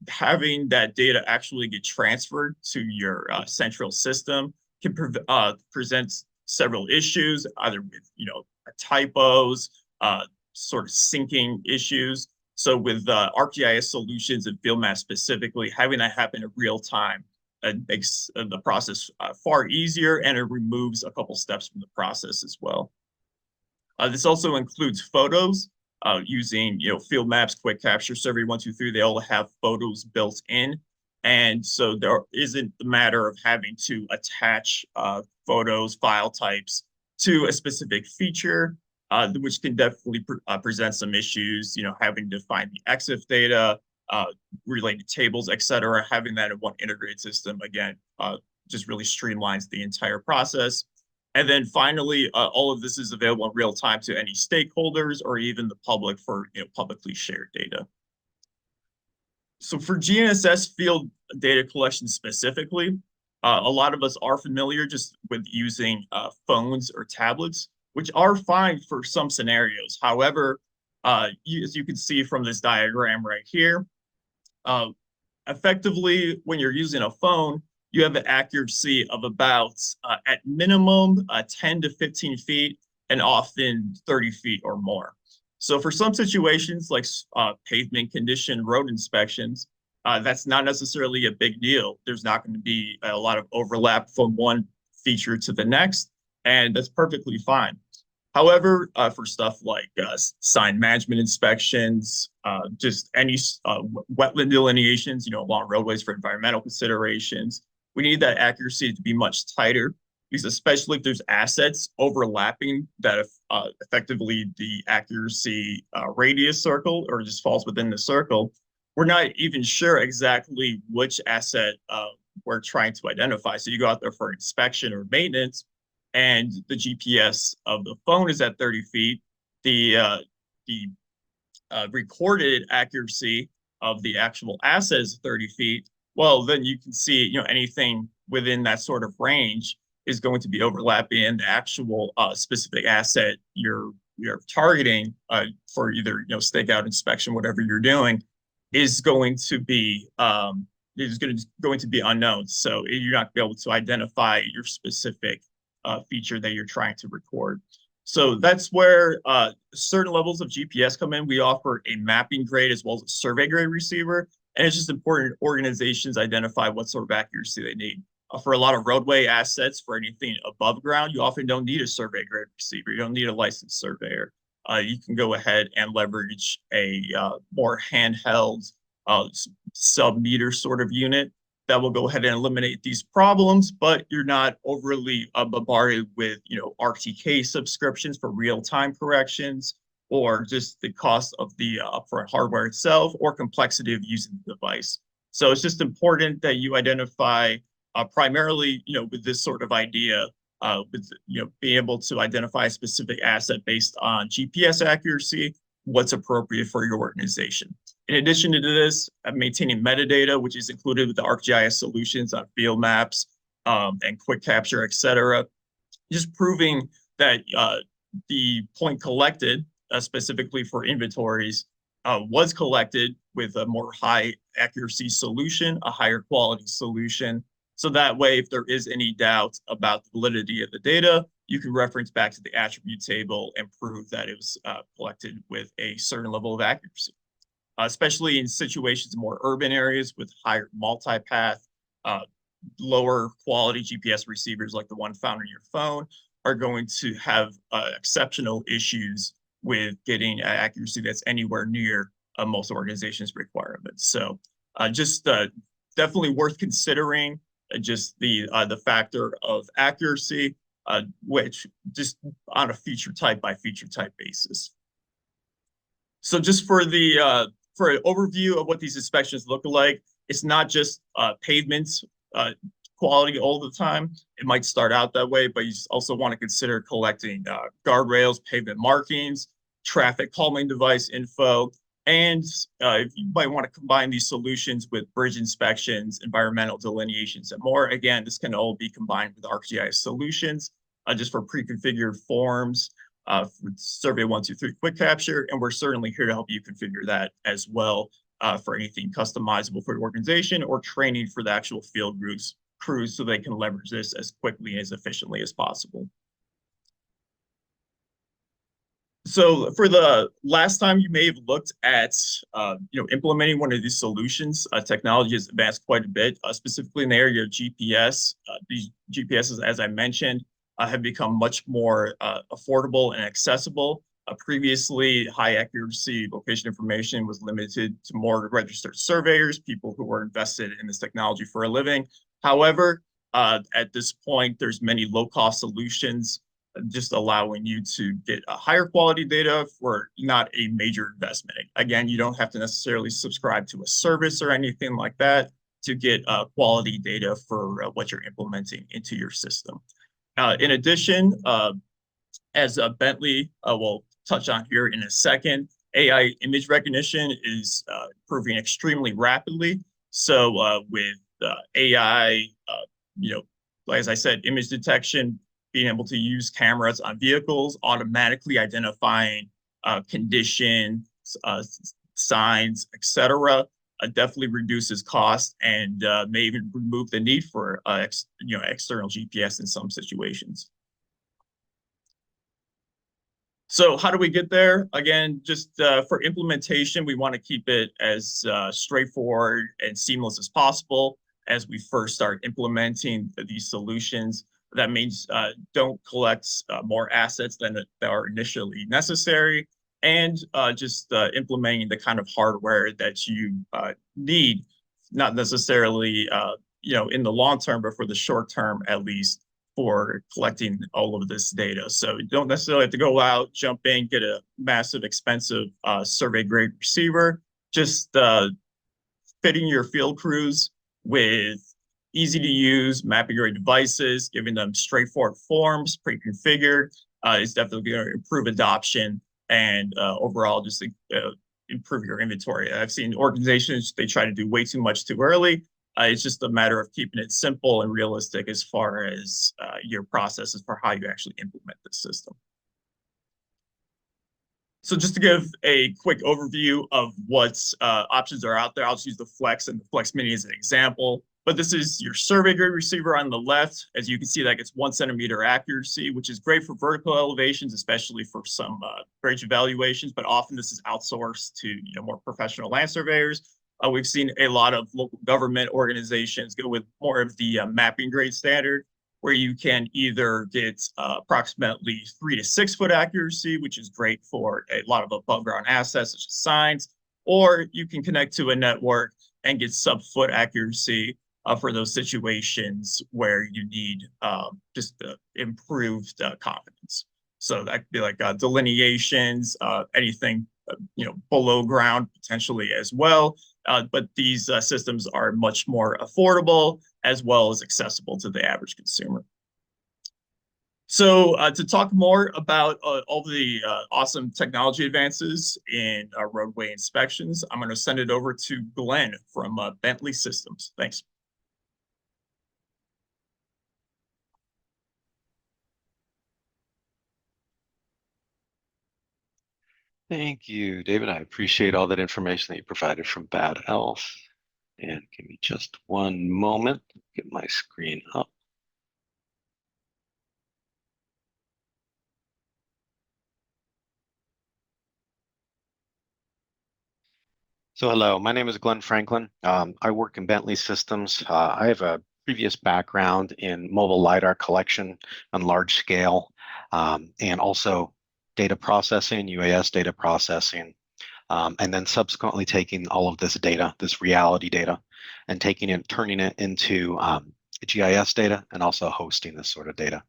having that data actually get transferred to your central system can present several issues, either with typos, sort of syncing issues. So with ArcGIS solutions and field maps specifically, having that happen in real time makes the process far easier, and it removes a couple steps from the process as well. This also includes photos. Using field maps, quick capture, survey 123, they all have photos built in, and so there isn't the matter of having to attach photos, file types to a specific feature, which can definitely present some issues. Having to find the EXIF data, related tables, etc. Having that in one integrated system again just really streamlines the entire process. And then finally, all of this is available in real time to any stakeholders or even the public for publicly shared data. So for GNSS field data collection specifically, a lot of us are familiar just with using phones or tablets, which are fine for some scenarios. However, as you can see from this diagram right here, effectively, when you're using a phone, you have an accuracy of about, at minimum, 10 to 15 feet, and often 30 feet or more. So for some situations like pavement condition, road inspections, that's not necessarily a big deal. There's not going to be a lot of overlap from one feature to the next, and that's perfectly fine. However, for stuff like sign management inspections, just any wetland delineations, along roadways for environmental considerations, we need that accuracy to be much tighter, because especially if there's assets overlapping that effectively the accuracy radius circle or just falls within the circle, we're not even sure exactly which asset we're trying to identify. So you go out there for inspection or maintenance, and the GPS of the phone is at 30 feet. The recorded accuracy of the actual asset is 30 feet. Well, then you can see, anything within that sort of range is going to be overlapping, and the actual specific asset you're targeting for either stakeout inspection, whatever you're doing, is going to be unknown. So you're not going to be able to identify your specific feature that you're trying to record. So that's where certain levels of GPS come in. We offer a mapping grade as well as a survey grade receiver. And it's just important organizations identify what sort of accuracy they need. For a lot of roadway assets, for anything above ground, you often don't need a survey grade receiver. You don't need a licensed surveyor. You can go ahead and leverage a more handheld sub-meter sort of unit that will go ahead and eliminate these problems, but you're not overly bombarded with RTK subscriptions for real-time corrections, or just the cost of the upfront hardware itself, or complexity of using the device. So it's just important that you identify primarily, with this sort of idea, with being able to identify a specific asset based on GPS accuracy, what's appropriate for your organization. In addition to this, maintaining metadata, which is included with the ArcGIS solutions on field maps and quick capture, etc. Just proving that the point collected, specifically for inventories, was collected with a more high accuracy solution, a higher quality solution. So that way, if there is any doubt about the validity of the data, you can reference back to the attribute table and prove that it was collected with a certain level of accuracy. Especially in situations in more urban areas with higher multipath, lower quality GPS receivers like the one found on your phone are going to have exceptional issues with getting accuracy that's anywhere near most organizations' requirements. So just definitely worth considering just the factor of accuracy, which just on a feature type by feature type basis. So just for an overview of what these inspections look like, it's not just pavements quality all the time. It might start out that way, but you also want to consider collecting guardrails, pavement markings, traffic calming device info, and you might want to combine these solutions with bridge inspections, environmental delineations, and more. Again, this can all be combined with ArcGIS solutions just for pre-configured forms, for Survey 123 Quick Capture, and we're certainly here to help you configure that as well for anything customizable for your organization or training for the actual field crews so they can leverage this as quickly and as efficiently as possible. So for the last time you may have looked at implementing one of these solutions, technology has advanced quite a bit, specifically in the area of GPS. These GPSs, as I mentioned, have become much more affordable and accessible. Previously, high accuracy location information was limited to more registered surveyors, people who were invested in this technology for a living. However, at this point, there's many low-cost solutions just allowing you to get a higher quality data for not a major investment. Again, you don't have to necessarily subscribe to a service or anything like that to get quality data for what you're implementing into your system. In addition, as Bentley will touch on here in a second, AI image recognition is improving extremely rapidly. So with AI, as I said, image detection, being able to use cameras on vehicles, automatically identifying conditions, signs, etc., definitely reduces cost and may even remove the need for external GPS in some situations. So how do we get there? Again, just for implementation, we want to keep it as straightforward and seamless as possible as we first start implementing these solutions. That means don't collect more assets than are initially necessary, and just implementing the kind of hardware that you need, not necessarily in the long term, but for the short term at least, for collecting all of this data. So you don't necessarily have to go out, jump in, get a massive, expensive survey grade receiver. Just fitting your field crews with easy to use mapping grade devices, giving them straightforward forms, pre-configured, is definitely going to improve adoption and overall just improve your inventory. I've seen organizations, they try to do way too much too early. It's just a matter of keeping it simple and realistic as far as your processes for how you actually implement this system. So just to give a quick overview of what options are out there, I'll just use the Flex and the Flex Mini as an example. But this is your survey grade receiver on the left. As you can see, that gets 1 centimeter accuracy, which is great for vertical elevations, especially for some bridge evaluations. But often this is outsourced to more professional land surveyors. We've seen a lot of local government organizations go with more of the mapping grade standard, where you can either get approximately 3 to 6 foot accuracy, which is great for a lot of above ground assets such as signs, or you can connect to a network and get sub-foot accuracy for those situations where you need just improved confidence. So that could be like delineations, anything below ground potentially as well. But these systems are much more affordable as well as accessible to the average consumer. So to talk more about all the awesome technology advances in roadway inspections, I'm going to send it over to Glen from Bentley Systems. Thanks. Thank you, David. I appreciate all that information that you provided from Bad Elf. And give me just one moment, get my screen up. So hello, my name is Glenn Franklin. I work in Bentley Systems. I have a previous background in mobile LiDAR collection on large scale, and also data processing, UAS data processing, and then subsequently taking all of this data, this reality data, and taking it, turning it into GIS data and also hosting this sort of data.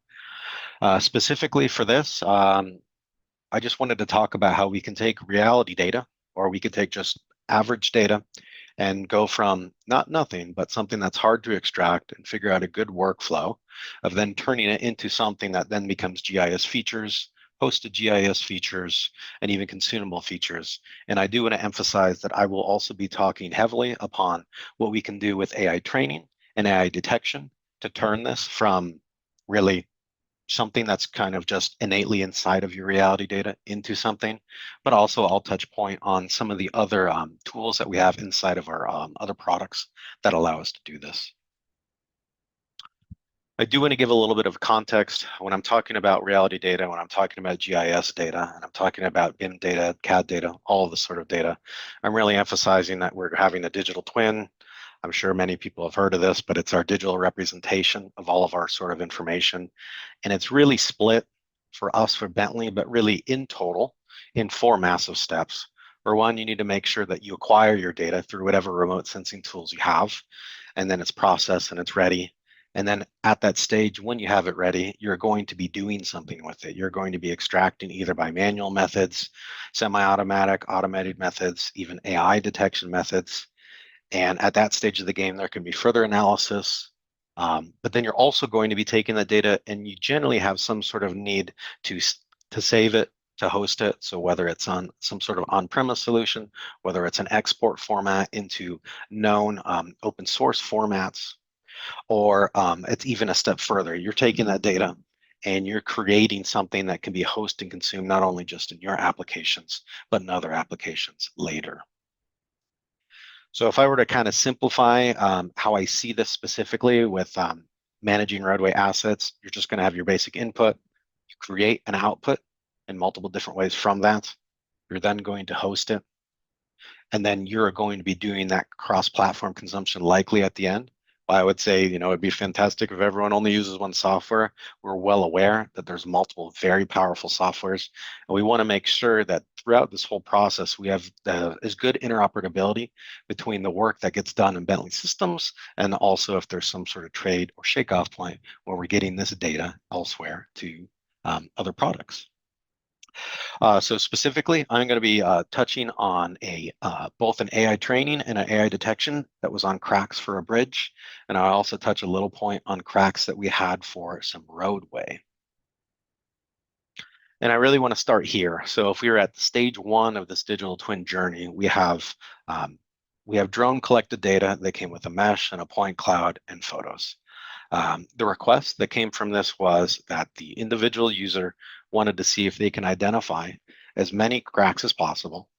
Specifically for this, I just wanted to talk about how we can take reality data, or we could take just average data and go from not nothing, but something that's hard to extract and figure out a good workflow of then turning it into something that then becomes GIS features, hosted GIS features, and even consumable features. And I do want to emphasize that I will also be talking heavily upon what we can do with AI training and AI detection to turn this from really something that's kind of just innately inside of your reality data into something, but also I'll touch point on some of the other tools that we have inside of our other products that allow us to do this. I do want to give a little bit of context when I'm talking about reality data, when I'm talking about GIS data, and I'm talking about BIM data, CAD data, all of this sort of data. I'm really emphasizing that we're having a digital twin. I'm sure many people have heard of this, but it's our digital representation of all of our sort of information. And it's really split for us for Bentley, but really in total in 4 massive steps. For one, you need to make sure that you acquire your data through whatever remote sensing tools you have, and then it's processed and it's ready. And then at that stage, when you have it ready, you're going to be doing something with it. You're going to be extracting either by manual methods, semi-automatic, automated methods, even AI detection methods. And at that stage of the game, there can be further analysis. But then you're also going to be taking that data, and you generally have some sort of need to save it, to host it. So whether it's on some sort of on-premise solution, whether it's an export format into known open source formats, or it's even a step further. You're taking that data and you're creating something that can be hosted and consumed not only just in your applications, but in other applications later. So if I were to kind of simplify how I see this specifically with managing roadway assets, you're just going to have your basic input, you create an output in multiple different ways from that. You're then going to host it, and then you're going to be doing that cross-platform consumption likely at the end. I would say, it'd be fantastic if everyone only uses one software. We're well aware that there's multiple very powerful softwares, and we want to make sure that throughout this whole process, we have as good interoperability between the work that gets done in Bentley systems, and also if there's some sort of trade or shakeoff point where we're getting this data elsewhere to other products. So specifically, I'm going to be touching on both an AI training and an AI detection that was on cracks for a bridge. And I'll also touch a little point on cracks that we had for some roadway. And I really want to start here. So if we were at stage 1 of this digital twin journey, we have drone collected data that came with a mesh and a point cloud and photos. The request that came from this was that the individual user wanted to see if they can identify as many cracks as possible.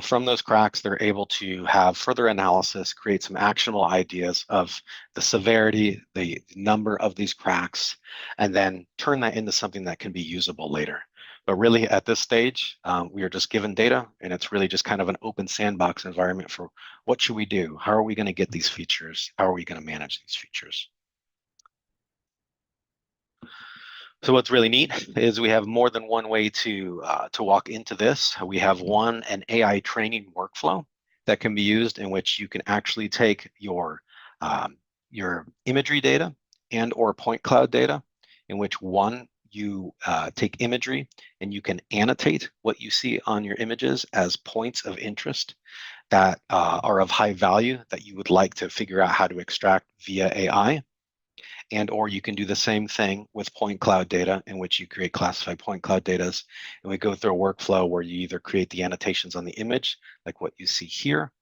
From those cracks, they're able to have further analysis, create some actionable ideas of the severity, the number of these cracks, and then turn that into something that can be usable later. But really at this stage, we are just given data, and it's really just kind of an open sandbox environment for what should we do? How are we going to get these features? How are we going to manage these features? So what's really neat is we have more than one way to walk into this. We have an AI training workflow that can be used in which you can actually take your imagery data and or point cloud data, in which you take imagery and you can annotate what you see on your images as points of interest that are of high value that you would like to figure out how to extract via AI. And or you can do the same thing with point cloud data, in which you create classified point cloud data. And we go through a workflow where you either create the annotations on the image, like what you see here,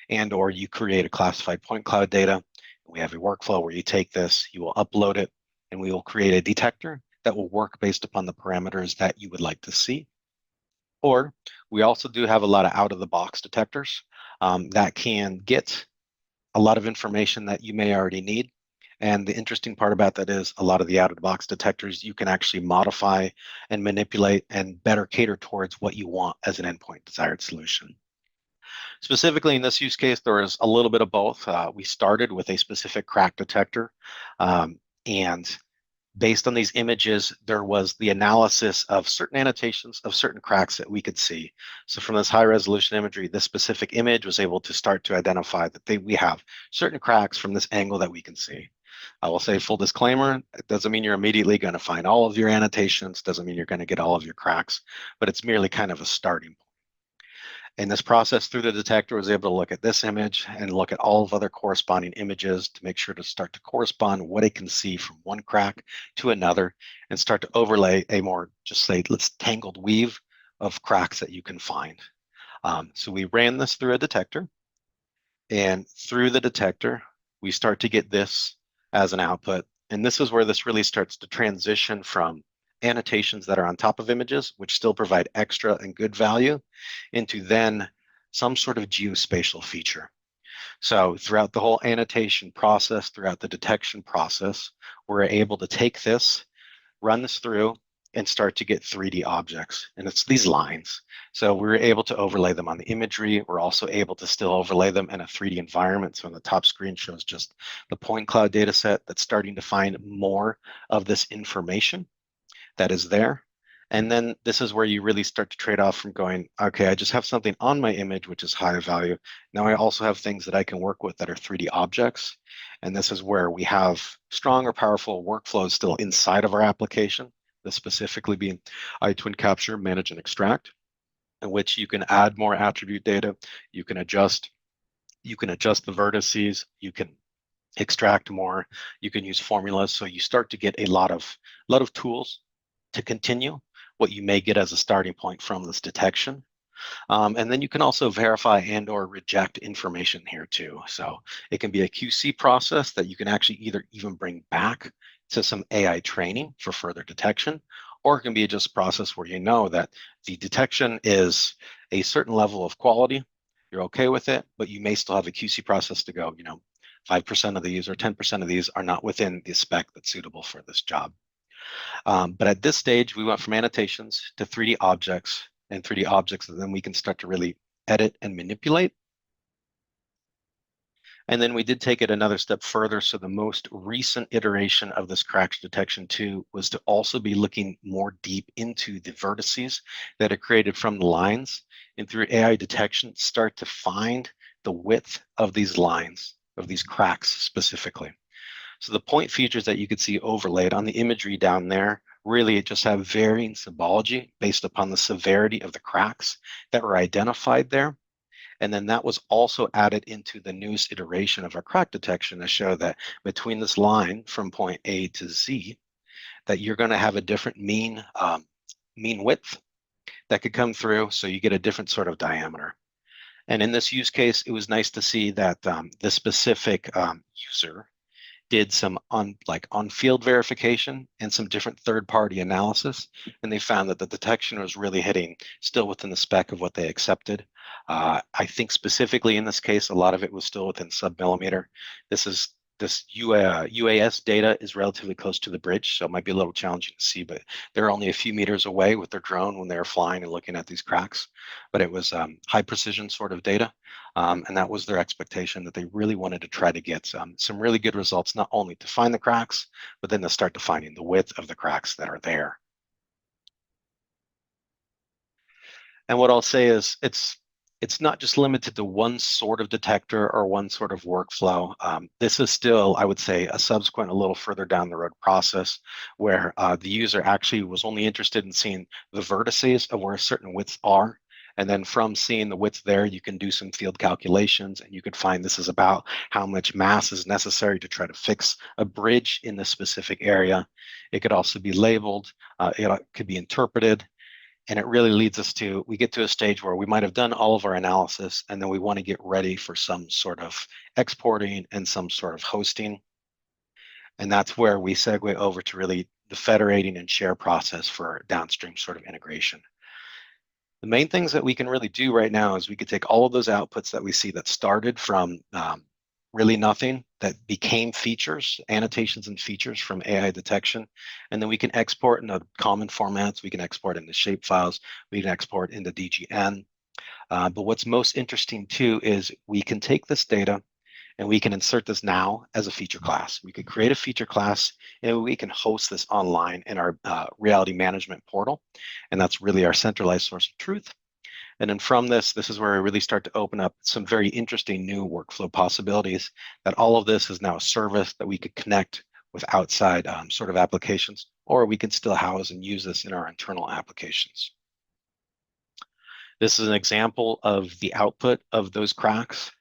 and or you create a classified point cloud data. We have a workflow where you take this, you will upload it, and we will create a detector that will work based upon the parameters that you would like to see. Or we also do have a lot of out-of-the-box detectors that can get a lot of information that you may already need. And the interesting part about that is a lot of the out-of-the-box detectors you can actually modify and manipulate and better cater towards what you want as an endpoint desired solution. Specifically in this use case, there is a little bit of both. We started with a specific crack detector, and based on these images, there was the analysis of certain annotations of certain cracks that we could see. So from this high resolution imagery, this specific image was able to start to identify that we have certain cracks from this angle that we can see. I will say full disclaimer, it doesn't mean you're immediately going to find all of your annotations, doesn't mean you're going to get all of your cracks, but it's merely kind of a starting point. In this process, through the detector, was able to look at this image and look at all of other corresponding images to make sure to start to correspond what it can see from one crack to another and start to overlay a more, just say, let's tangled weave of cracks that you can find. So we ran this through a detector, and through the detector, we start to get this as an output. And this is where this really starts to transition from annotations that are on top of images, which still provide extra and good value, into then some sort of geospatial feature. So throughout the whole annotation process, throughout the detection process, we're able to take this, run this through, and start to get 3D objects. And it's these lines. So we were able to overlay them on the imagery. We're also able to still overlay them in a 3D environment. So on the top screen shows just the point cloud data set that's starting to find more of this information that is there. And then this is where you really start to trade off from going, okay, I just have something on my image, which is high value. Now I also have things that I can work with that are 3D objects. And this is where we have strong or powerful workflows still inside of our application, this specifically being iTwin Capture, Manage, and Extract, in which you can add more attribute data, you can adjust the vertices, you can extract more, you can use formulas. So you start to get a lot of tools to continue what you may get as a starting point from this detection. And then you can also verify and or reject information here too. So it can be a QC process that you can actually either even bring back to some AI training for further detection, or it can be just a process where you know that the detection is a certain level of quality, you're okay with it, but you may still have a QC process to go, 5% of these or 10% of these are not within the spec that's suitable for this job. But at this stage, we went from annotations to 3D objects, and 3D objects, and then we can start to really edit and manipulate. And then we did take it another step further. So the most recent iteration of this cracks detection 2 was to also be looking more deep into the vertices that are created from the lines, and through AI detection, start to find the width of these lines, of these cracks specifically. So the point features that you could see overlaid on the imagery down there really just have varying symbology based upon the severity of the cracks that were identified there. And then that was also added into the newest iteration of our crack detection to show that between this line from point A to Z, that you're going to have a different mean width that could come through. So you get a different sort of diameter. And in this use case, it was nice to see that the specific user did some on-field verification and some different third-party analysis, and they found that the detection was really hitting still within the spec of what they accepted. I think specifically in this case, a lot of it was still within sub-millimeter. This UAS data is relatively close to the bridge, so it might be a little challenging to see, but they're only a few meters away with their drone when they were flying and looking at these cracks. But it was high precision sort of data, and that was their expectation, that they really wanted to try to get some really good results, not only to find the cracks, but then to start defining the width of the cracks that are there. And what I'll say is it's not just limited to one sort of detector or one sort of workflow. This is still, I would say, a subsequent, a little further down the road process where the user actually was only interested in seeing the vertices of where certain widths are. And then from seeing the width there, you can do some field calculations, and you could find this is about how much mass is necessary to try to fix a bridge in this specific area. It could also be labeled, it could be interpreted. And it really leads us to, we get to a stage where we might have done all of our analysis, and then we want to get ready for some sort of exporting and some sort of hosting. And that's where we segue over to really the federating and share process for downstream sort of integration. The main things that we can really do right now is we could take all of those outputs that we see that started from really nothing, that became features, annotations and features from AI detection, and then we can export into common formats. We can export into shape files, we can export into DGN. But what's most interesting too is we can take this data and we can insert this now as a feature class. We could create a feature class and we can host this online in our reality management portal. And that's really our centralized source of truth. And then from this is where I really start to open up some very interesting new workflow possibilities, that all of this is now a service that we could connect with outside sort of applications, or we can still house and use this in our internal applications. This is an example of the output of those cracks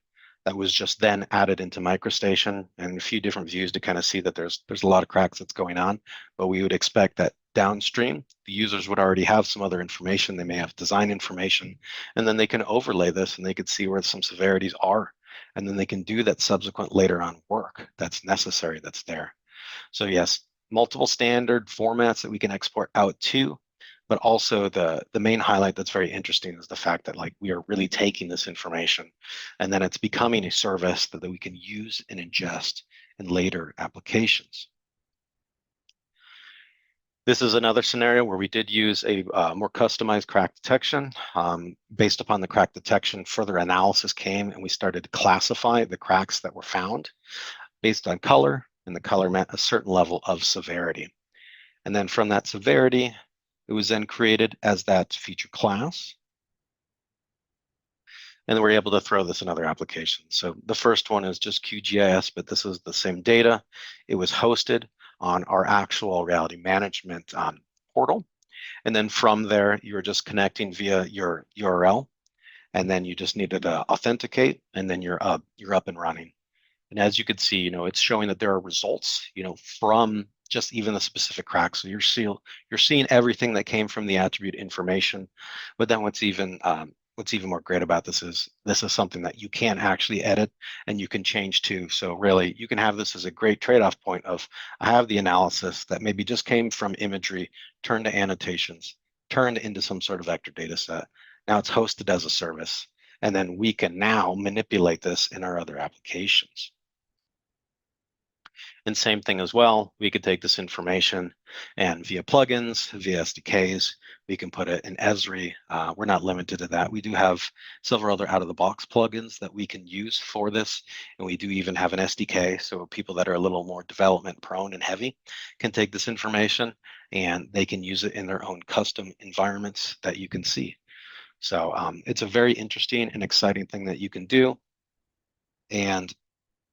that was just then added into MicroStation, and a few different views to kind of see that there's a lot of cracks that's going on, but we would expect that downstream, the users would already have some other information. They may have design information, and then they can overlay this and they could see where some severities are. And then they can do that subsequent later on work that's necessary that's there. So yes, multiple standard formats that we can export out to, but also the main highlight that's very interesting is the fact that like we are really taking this information and then it's becoming a service that we can use and ingest in later applications. This is another scenario where we did use a more customized crack detection. Based upon the crack detection, further analysis came and we started to classify the cracks that were found based on color, and the color meant a certain level of severity. And then from that severity, it was then created as that feature class. And then we're able to throw this in other applications. So the first one is just QGIS, but this is the same data. It was hosted on our actual reality management portal. And then from there, you're just connecting via your URL. And then you just needed to authenticate, and then you're up and running. And as you can see, it's showing that there are results, from just even the specific cracks. So you're seeing everything that came from the attribute information. But then what's even more great about this is something that you can actually edit and you can change too. So really, you can have this as a great trade-off point of, I have the analysis that maybe just came from imagery, turned to annotations, turned into some sort of vector data set. Now it's hosted as a service. And then we can now manipulate this in our other applications. And same thing as well, we could take this information and via plugins, via SDKs, we can put it in Esri. We're not limited to that. We do have several other out-of-the-box plugins that we can use for this. And we do even have an SDK, so people that are a little more development prone and heavy can take this information and they can use it in their own custom environments that you can see. So it's a very interesting and exciting thing that you can do. And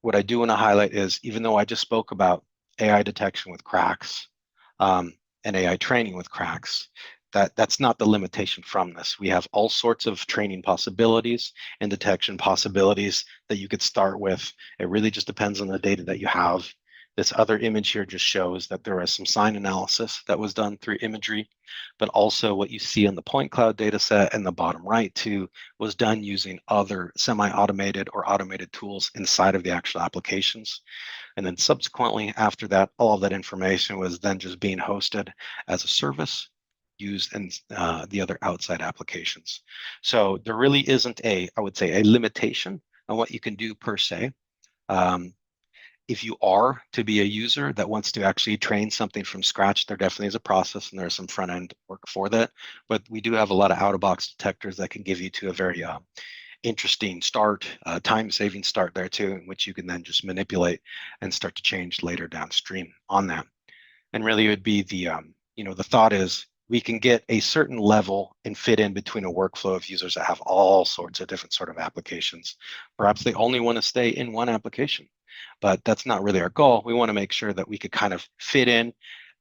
what I do want to highlight is, even though I just spoke about AI detection with cracks and AI training with cracks, that's not the limitation from this. We have all sorts of training possibilities and detection possibilities that you could start with. It really just depends on the data that you have. This other image here just shows that there is some sign analysis that was done through imagery, but also what you see in the point cloud data set in the bottom right too was done using other semi-automated or automated tools inside of the actual applications. And then subsequently after that, all of that information was then just being hosted as a service used in the other outside applications. So there really isn't I would say, a limitation on what you can do per se. If you are to be a user that wants to actually train something from scratch, there definitely is a process and there's some front end work for that. But we do have a lot of out-of-box detectors that can give you to a very interesting start, time-saving start there too, in which you can then just manipulate and start to change later downstream on that. And really it would be the thought is we can get a certain level and fit in between a workflow of users that have all sorts of different sort of applications. Perhaps they only want to stay in one application, but that's not really our goal. We want to make sure that we could kind of fit in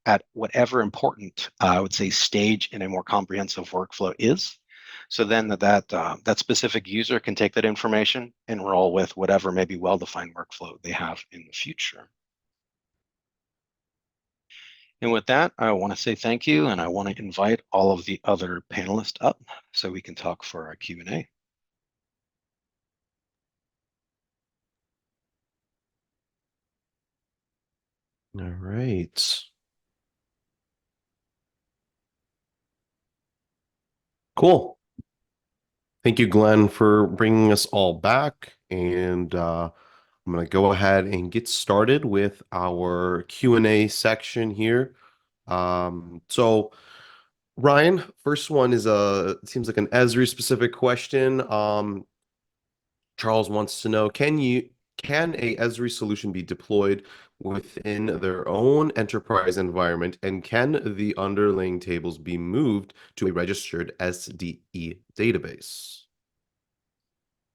at whatever important, I would say, stage in a more comprehensive workflow is. So then that specific user can take that information and roll with whatever maybe well-defined workflow they have in the future. And with that, I want to say thank you, and I want to invite all of the other panelists up so we can talk for our Q&A. All right. Cool. Thank you, Glenn, for bringing us all back. And I'm going to go ahead and get started with our Q&A section here. So Ryan, first one is it seems like an Esri specific question. Charles wants to know, can you Can a Esri solution be deployed within their own enterprise environment, and can the underlying tables be moved to a registered SDE database?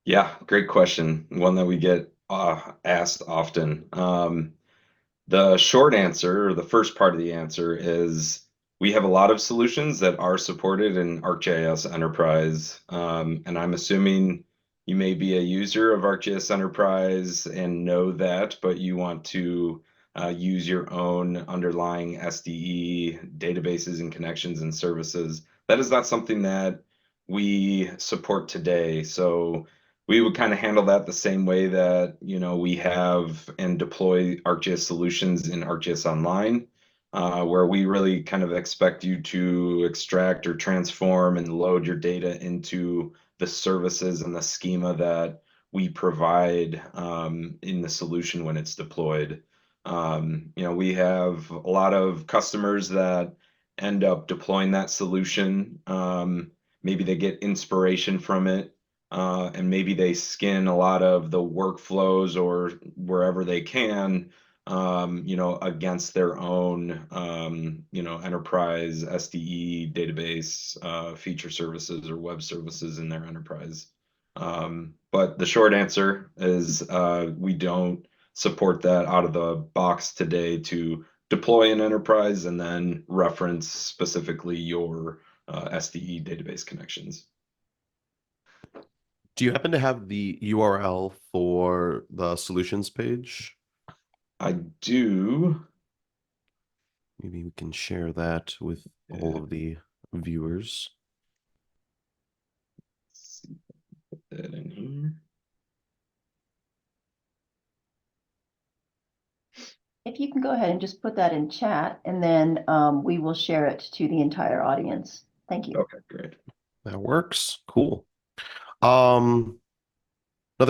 Yeah, great question. One that we get asked often. The short answer, or the first part of the answer, is we have a lot of solutions that are supported in ArcGIS Enterprise. And I'm assuming you may be a user of ArcGIS Enterprise and know that, but you want to use your own underlying SDE databases and connections and services. That is not something that we support today. So we would kind of handle that the same way that, we have and deploy ArcGIS solutions in ArcGIS Online, where we really kind of expect you to extract or transform and load your data into the services and the schema that we provide in the solution when it's deployed. We have a lot of customers that end up deploying that solution. Maybe they get inspiration from it. And maybe they skin a lot of the workflows or wherever they can, against their own, enterprise SDE database feature services or web services in their enterprise. But the short answer is we don't support that out of the box today to deploy an enterprise and then reference specifically your SDE database connections. Do you happen to have the URL for the solutions page? I do. Maybe we can share that with all of the viewers. Let's see if I can put that in here. If you can go ahead and just put that in chat, and then we will share it to the entire audience. Thank you. Okay, great. That works. Cool. Another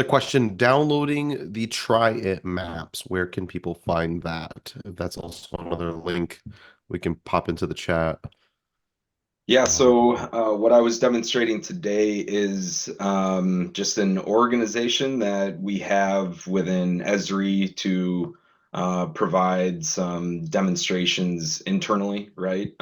question, downloading the Try It maps, where can people find that? That's also another link we can pop into the chat. Yeah, so what I was demonstrating today is just an organization that we have within Esri to provide some demonstrations internally, right?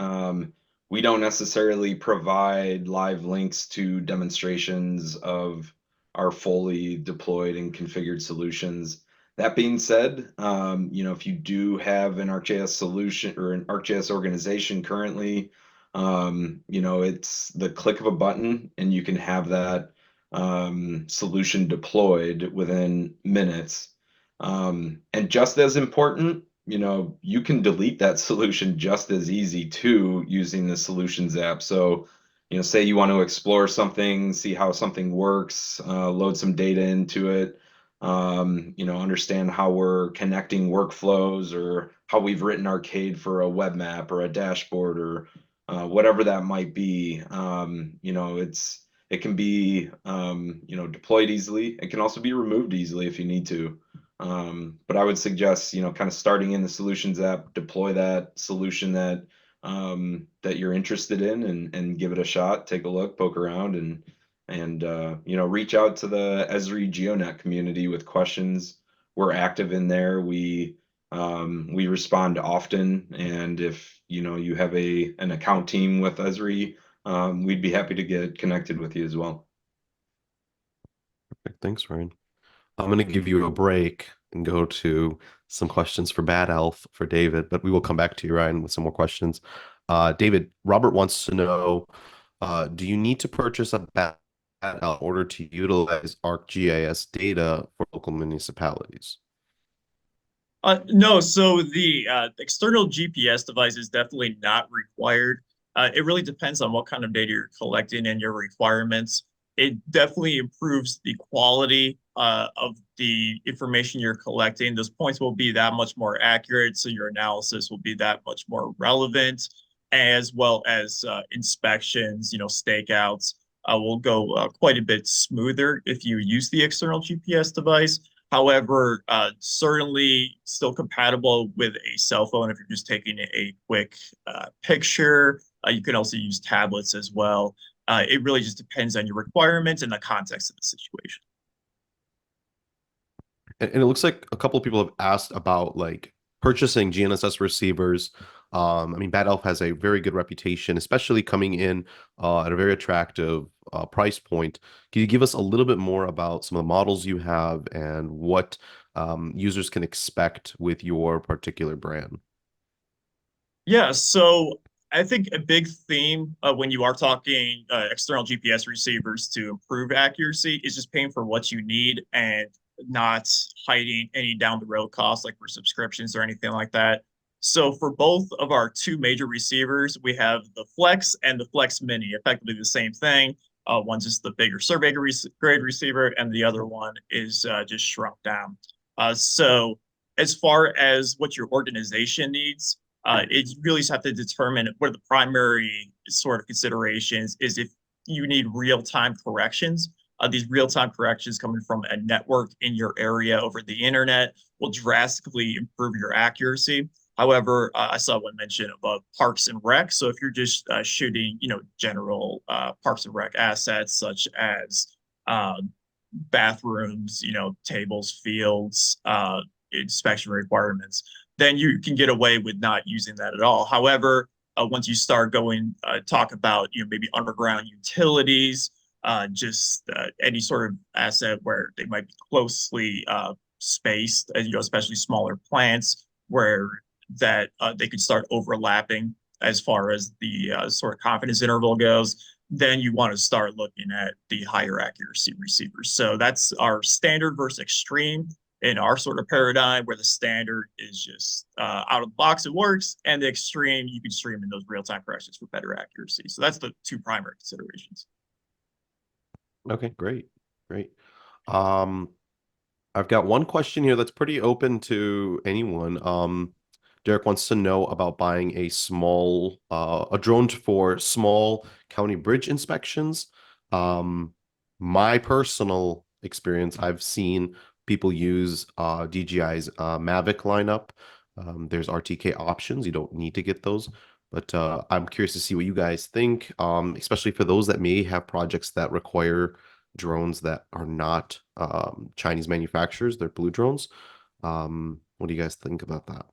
We don't necessarily provide live links to demonstrations of our fully deployed and configured solutions. That being said, if you do have an ArcGIS solution or an ArcGIS organization currently, it's the click of a button and you can have that solution deployed within minutes. And just as important, you can delete that solution just as easy too using the solutions app. So, say you want to explore something, see how something works, load some data into it, understand how we're connecting workflows or how we've written Arcade for a web map or a dashboard or whatever that might be. It can be deployed easily. It can also be removed easily if you need to. But I would suggest kind of starting in the solutions app, deploy that solution that you're interested in, and give it a shot. Take a look, poke around, and reach out to the Esri GeoNet community with questions. We're active in there. We respond often, and if you have an account team with Esri, we'd be happy to get connected with you as well. Perfect. Thanks, Ryan. I'm going to give you a break and go to some questions for Bad Elf for David, but we will come back to you, Ryan, with some more questions. David, Robert wants to know, do you need to purchase a Bad Elf in order to utilize ArcGIS data for local municipalities? No, so the external GPS device is definitely not required. It really depends on what kind of data you're collecting and your requirements. It definitely improves the quality of the information you're collecting. Those points will be that much more accurate, so your analysis will be that much more relevant, as well as inspections, stakeouts will go quite a bit smoother if you use the external GPS device. However, certainly still compatible with a cell phone if you're just taking a quick picture. You can also use tablets as well. It really just depends on your requirements and the context of the situation. And it looks like a couple of people have asked about like purchasing GNSS receivers. I mean, Bad Elf has a very good reputation, especially coming in at a very attractive price point. Can you give us a little bit more about some of the models you have and what users can expect with your particular brand? Yeah, so I think a big theme when you are talking external GPS receivers to improve accuracy is just paying for what you need and not hiding any down the road costs like for subscriptions or anything like that. So for both of our two major receivers, we have the Flex and the Flex Mini, effectively the same thing. One's just the bigger survey grade receiver, and the other one is just shrunk down. So as far as what your organization needs, it really just have to determine what are the primary sort of considerations is if you need real-time corrections. These real-time corrections coming from a network in your area over the internet will drastically improve your accuracy. However, I saw one mention about Parks and Rec. So if you're just shooting, general Parks and Rec assets such as bathrooms, tables, fields, inspection requirements, then you can get away with not using that at all. However, once you start going, talk about maybe underground utilities, just any sort of asset where they might be closely spaced, especially smaller plants where that they could start overlapping as far as the sort of confidence interval goes. Then you want to start looking at the higher accuracy receivers. So that's our standard versus extreme in our sort of paradigm, where the standard is just out of the box, it works, and the extreme, you can stream in those real-time corrections for better accuracy. So that's the two primary considerations. Okay, great. Um, I've got one question here that's pretty open to anyone. Derek wants to know about buying a drone for small county bridge inspections. My personal experience, I've seen people use DJI's Mavic lineup. There's RTK options. You don't need to get those, but I'm curious to see what you guys think, especially for those that may have projects that require drones that are not Chinese manufacturers. They're blue drones. What do you guys think about that?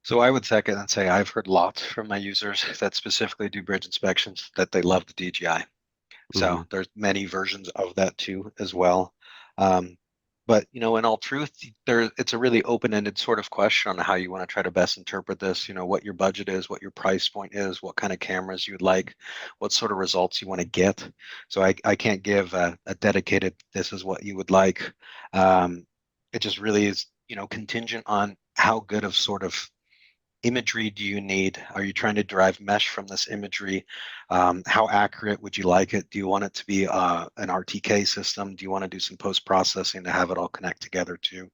So I would second and say I've heard lots from my users that specifically do bridge inspections that they love the DJI. So there's many versions of that too as well. Um, but in all truth, it's a really open-ended sort of question on how you want to try to best interpret this. What your budget is, what your price point is, what kind of cameras you'd like, what sort of results you want to get. So I can't give a dedicated this is what you would like. It just really is contingent on how good of sort of imagery do you need? Are you trying to derive mesh from this imagery? How accurate would you like it? Do you want it to be an RTK system? Do you want to do some post-processing to have it all connect together too?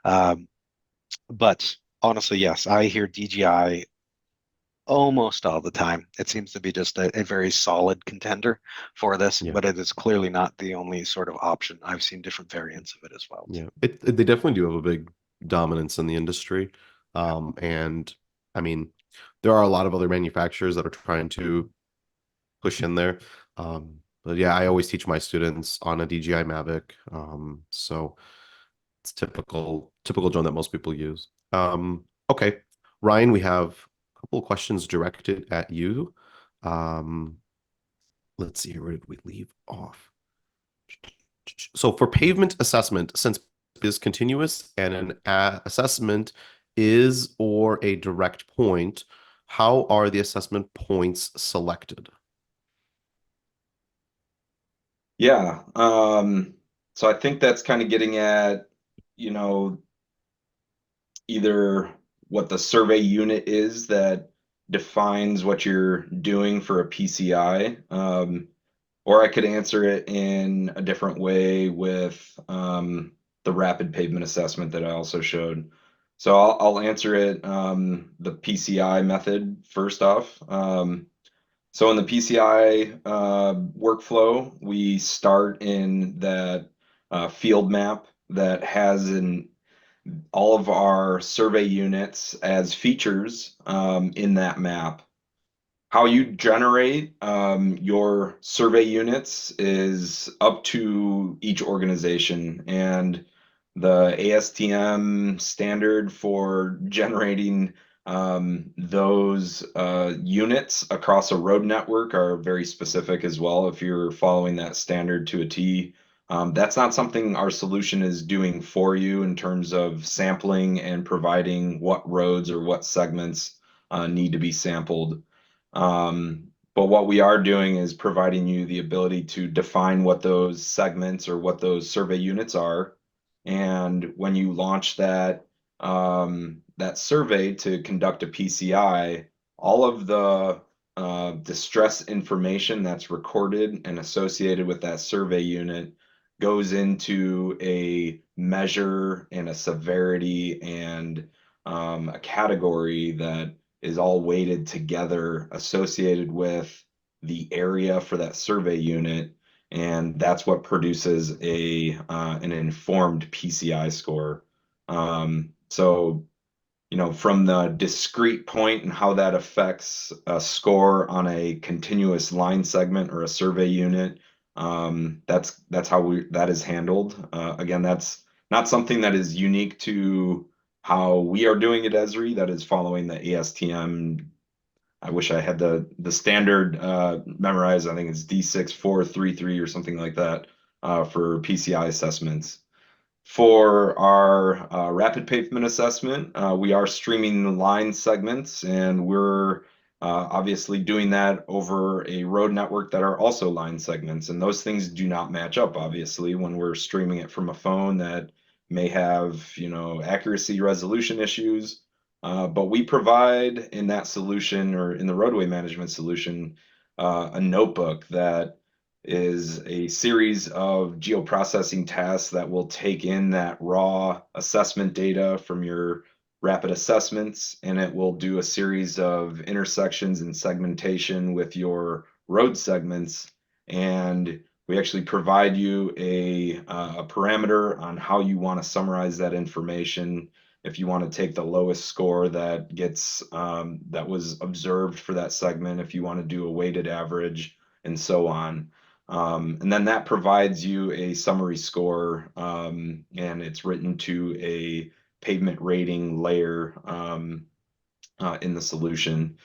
But honestly, yes, I hear DJI almost all the time. It seems to be just a very solid contender for this, Yeah. but it is clearly not the only sort of option. I've seen different variants of it as well. Yeah, they definitely do have a big dominance in the industry. And I mean, there are a lot of other manufacturers that are trying to push in there. But yeah, I always teach my students on a DJI Mavic. So it's typical drone that most people use. Okay, Ryan, we have a couple of questions directed at you. Let's see here, where did we leave off? So for pavement assessment, since it is continuous and an assessment is or a direct point, how are the assessment points selected? Yeah. So I think that's kind of getting at, either what the survey unit is that defines what you're doing for a PCI. Or I could answer it in a different way with the rapid pavement assessment that I also showed. So I'll answer it the PCI method first off. So in the PCI workflow, we start in that field map that has all of our survey units as features in that map. How you generate your survey units is up to each organization, and the ASTM standard for generating those units across a road network are very specific as well. If you're following that standard to a T, that's not something our solution is doing for you in terms of sampling and providing what roads or what segments need to be sampled. But what we are doing is providing you the ability to define what those segments or what those survey units are. And when you launch that survey to conduct a PCI, all of the distress information that's recorded and associated with that survey unit goes into a measure and a severity and a category that is all weighted together associated with the area for that survey unit, and that's what produces an informed PCI score. So, from the discrete point and how that affects a score on a continuous line segment or a survey unit, that's how that is handled. Again, that's not something that is unique to how we are doing it, Esri. That is following the ASTM. I wish I had the standard memorized. I think it's D6433 or something like that for PCI assessments. For our rapid pavement assessment, we are streaming the line segments, and we're obviously doing that over a road network that are also line segments. And those things do not match up, obviously, when we're streaming it from a phone that may have, accuracy resolution issues. But we provide in that solution, or in the roadway management solution, a notebook that is a series of geoprocessing tasks that will take in that raw assessment data from your rapid assessments, and it will do a series of intersections and segmentation with your road segments. And we actually provide you a parameter on how you want to summarize that information. If you want to take the lowest score that gets that was observed for that segment, if you want to do a weighted average, and so on. And then that provides you a summary score, and it's written to a pavement rating layer in the solution.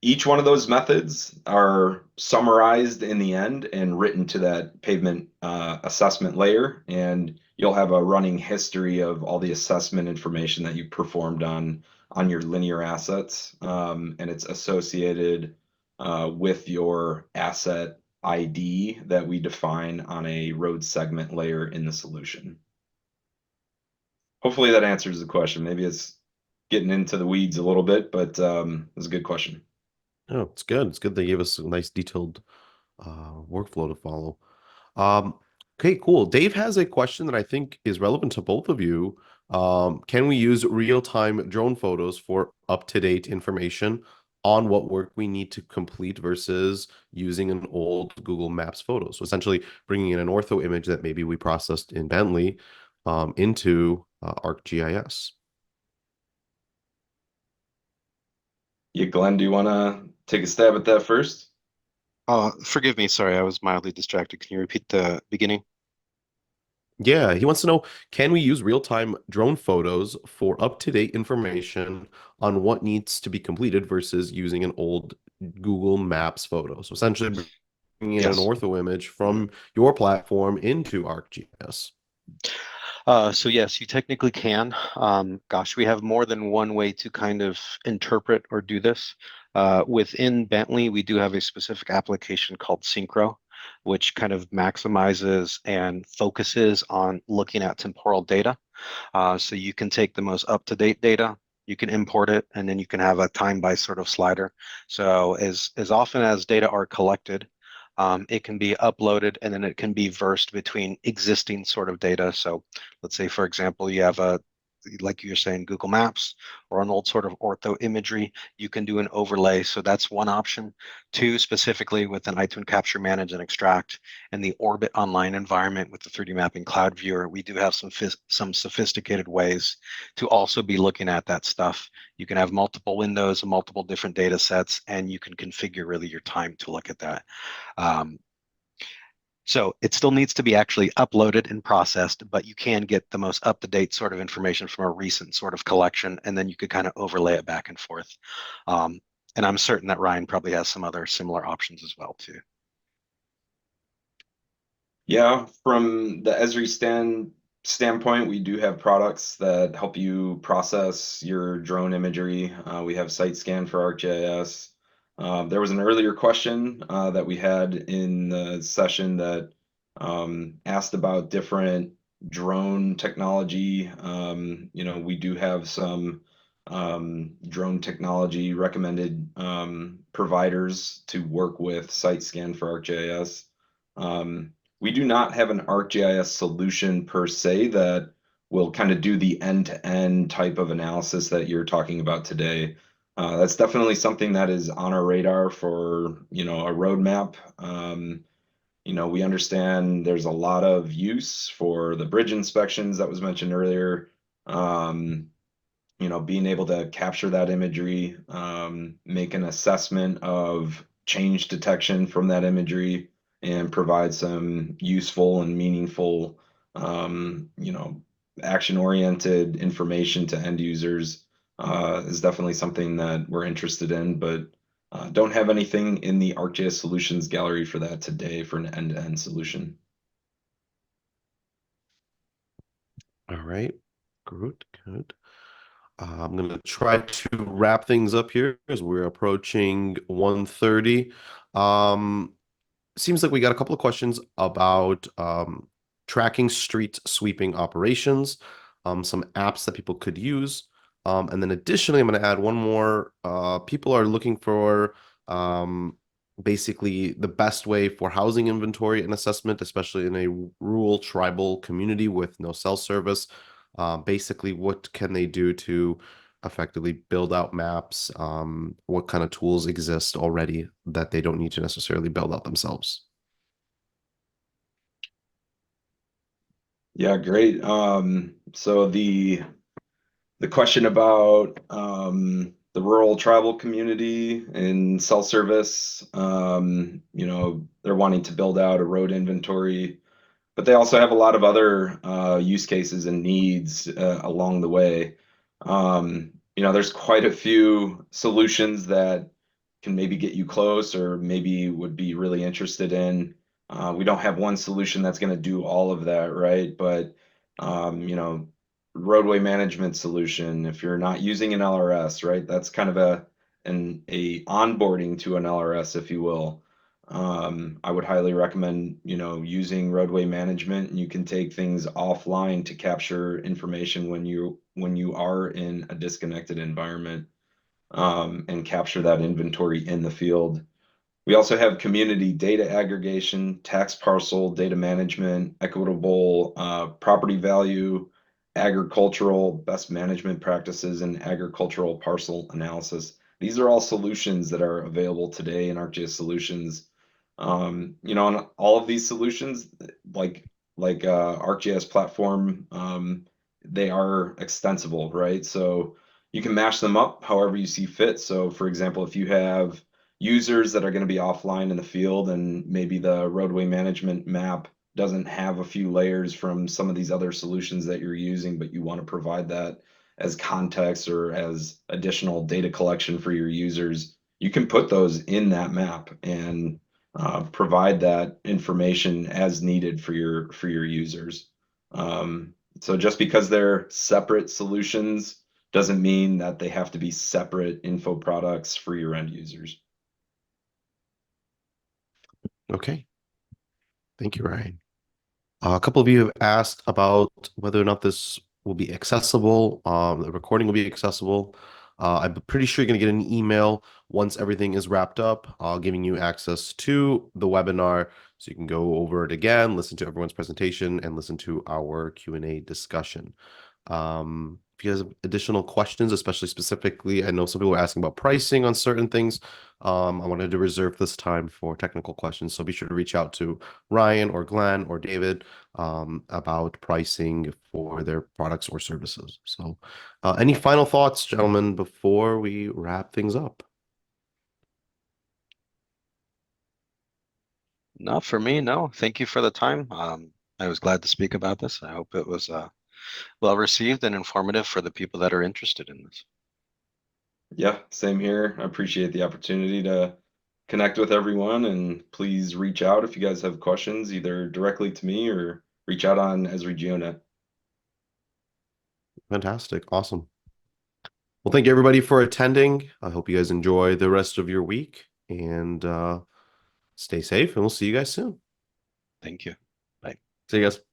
Each one of those methods are summarized in the end and written to that pavement assessment layer, and you'll have a running history of all the assessment information that you performed on your linear assets, and it's associated with your asset ID that we define on a road segment layer in the solution. Hopefully that answers the question. Maybe it's getting into the weeds a little bit, but it's a good question. Oh, it's good. It's good they gave us a nice detailed workflow to follow. Okay, cool. Dave has a question that I think is relevant to both of you. Can we use real-time drone photos for up-to-date information on what work we need to complete versus using an old Google Maps photo? So essentially bringing in an ortho image that maybe we processed in Bentley into ArcGIS. Yeah, Glenn, do you want to take a stab at that first? Forgive me, sorry, I was mildly distracted. Can you repeat the beginning? Yeah, he wants to know, can we use real-time drone photos for up-to-date information on what needs to be completed versus using an old Google Maps photo? So essentially bringing in an Yes. ortho image from your platform into ArcGIS. So yes, you technically can. Gosh, we have more than one way to kind of interpret or do this. Within Bentley, we do have a specific application called Synchro, which kind of maximizes and focuses on looking at temporal data. So you can take the most up-to-date data, you can import it, and then you can have a time by sort of slider. So as often as data are collected, it can be uploaded and then it can be versed between existing sort of data. So let's say, for example, you have a like you're saying, Google Maps or an old sort of ortho imagery, you can do an overlay. So that's one option. Two, specifically with an iTunes Capture, Manage, and Extract and the Orbit online environment with the 3D mapping cloud viewer, we do have some sophisticated ways to also be looking at that stuff. You can have multiple windows, multiple different data sets, and you can configure really your time to look at that. So it still needs to be actually uploaded and processed, but you can get the most up-to-date sort of information from a recent sort of collection, and then you could kind of overlay it back and forth. And I'm certain that Ryan probably has some other similar options as well too. Yeah, from the Esri standpoint, we do have products that help you process your drone imagery. We have SiteScan for ArcGIS. There was an earlier question that we had in the session that asked about different drone technology. We do have some drone technology recommended providers to work with SiteScan for ArcGIS. We do not have an ArcGIS solution per se that will kind of do the end-to-end type of analysis that you're talking about today. That's definitely something that is on our radar for, a roadmap. We understand there's a lot of use for the bridge inspections that was mentioned earlier. Being able to capture that imagery, make an assessment of change detection from that imagery, and provide some useful and meaningful, action-oriented information to end users is definitely something that we're interested in, but don't have anything in the ArcGIS solutions gallery for that today for an end-to-end solution. All right, good. I'm going to try to wrap things up here as we're approaching 1:30. Seems like we got a couple of questions about tracking street sweeping operations, some apps that people could use. And then additionally, I'm going to add one more. People are looking for basically the best way for housing inventory and assessment, especially in a rural tribal community with no cell service. Basically, what can they do to effectively build out maps? What kind of tools exist already that they don't need to necessarily build out themselves? Yeah, great. So the question about the rural tribal community and cell service, they're wanting to build out a road inventory, but they also have a lot of other use cases and needs along the way. There's quite a few solutions that can maybe get you close or maybe would be really interested in. We don't have one solution that's going to do all of that, right? But roadway management solution, if you're not using an LRS, right? That's kind of an onboarding to an LRS, if you will. I would highly recommend, using roadway management. You can take things offline to capture information when you are in a disconnected environment, and capture that inventory in the field. We also have community data aggregation, tax parcel data management, equitable property value, agricultural best management practices, and agricultural parcel analysis. These are all solutions that are available today in ArcGIS solutions. On all of these solutions, like ArcGIS platform, they are extensible, right? So you can match them up however you see fit. So, for example, if you have users that are going to be offline in the field and maybe the roadway management map doesn't have a few layers from some of these other solutions that you're using, but you want to provide that as context or as additional data collection for your users, you can put those in that map and provide that information as needed for your users. So just because they're separate solutions doesn't mean that they have to be separate info products for your end users. Okay. Thank you, Ryan. A couple of you have asked about whether or not this will be accessible. The recording will be accessible. I'm pretty sure you're going to get an email once everything is wrapped up, giving you access to the webinar so you can go over it again, listen to everyone's presentation, and listen to our Q&A discussion. if you guys have additional questions, especially specifically, I know some people were asking about pricing on certain things. I wanted to reserve this time for technical questions, so be sure to reach out to Ryan or Glenn or David about pricing for their products or services. So, any final thoughts, gentlemen, before we wrap things up? Not for me, no. Thank you for the time. I was glad to speak about this. I hope it was well received and informative for the people that are interested in this. Yeah, same here. I appreciate the opportunity to connect with everyone, and please reach out if you guys have questions, either directly to me or reach out on Esri GeoNet. Fantastic. Awesome. Well, thank you everybody for attending. I hope you guys enjoy the rest of your week and stay safe, and we'll see you guys soon. Thank you. Bye. See you guys.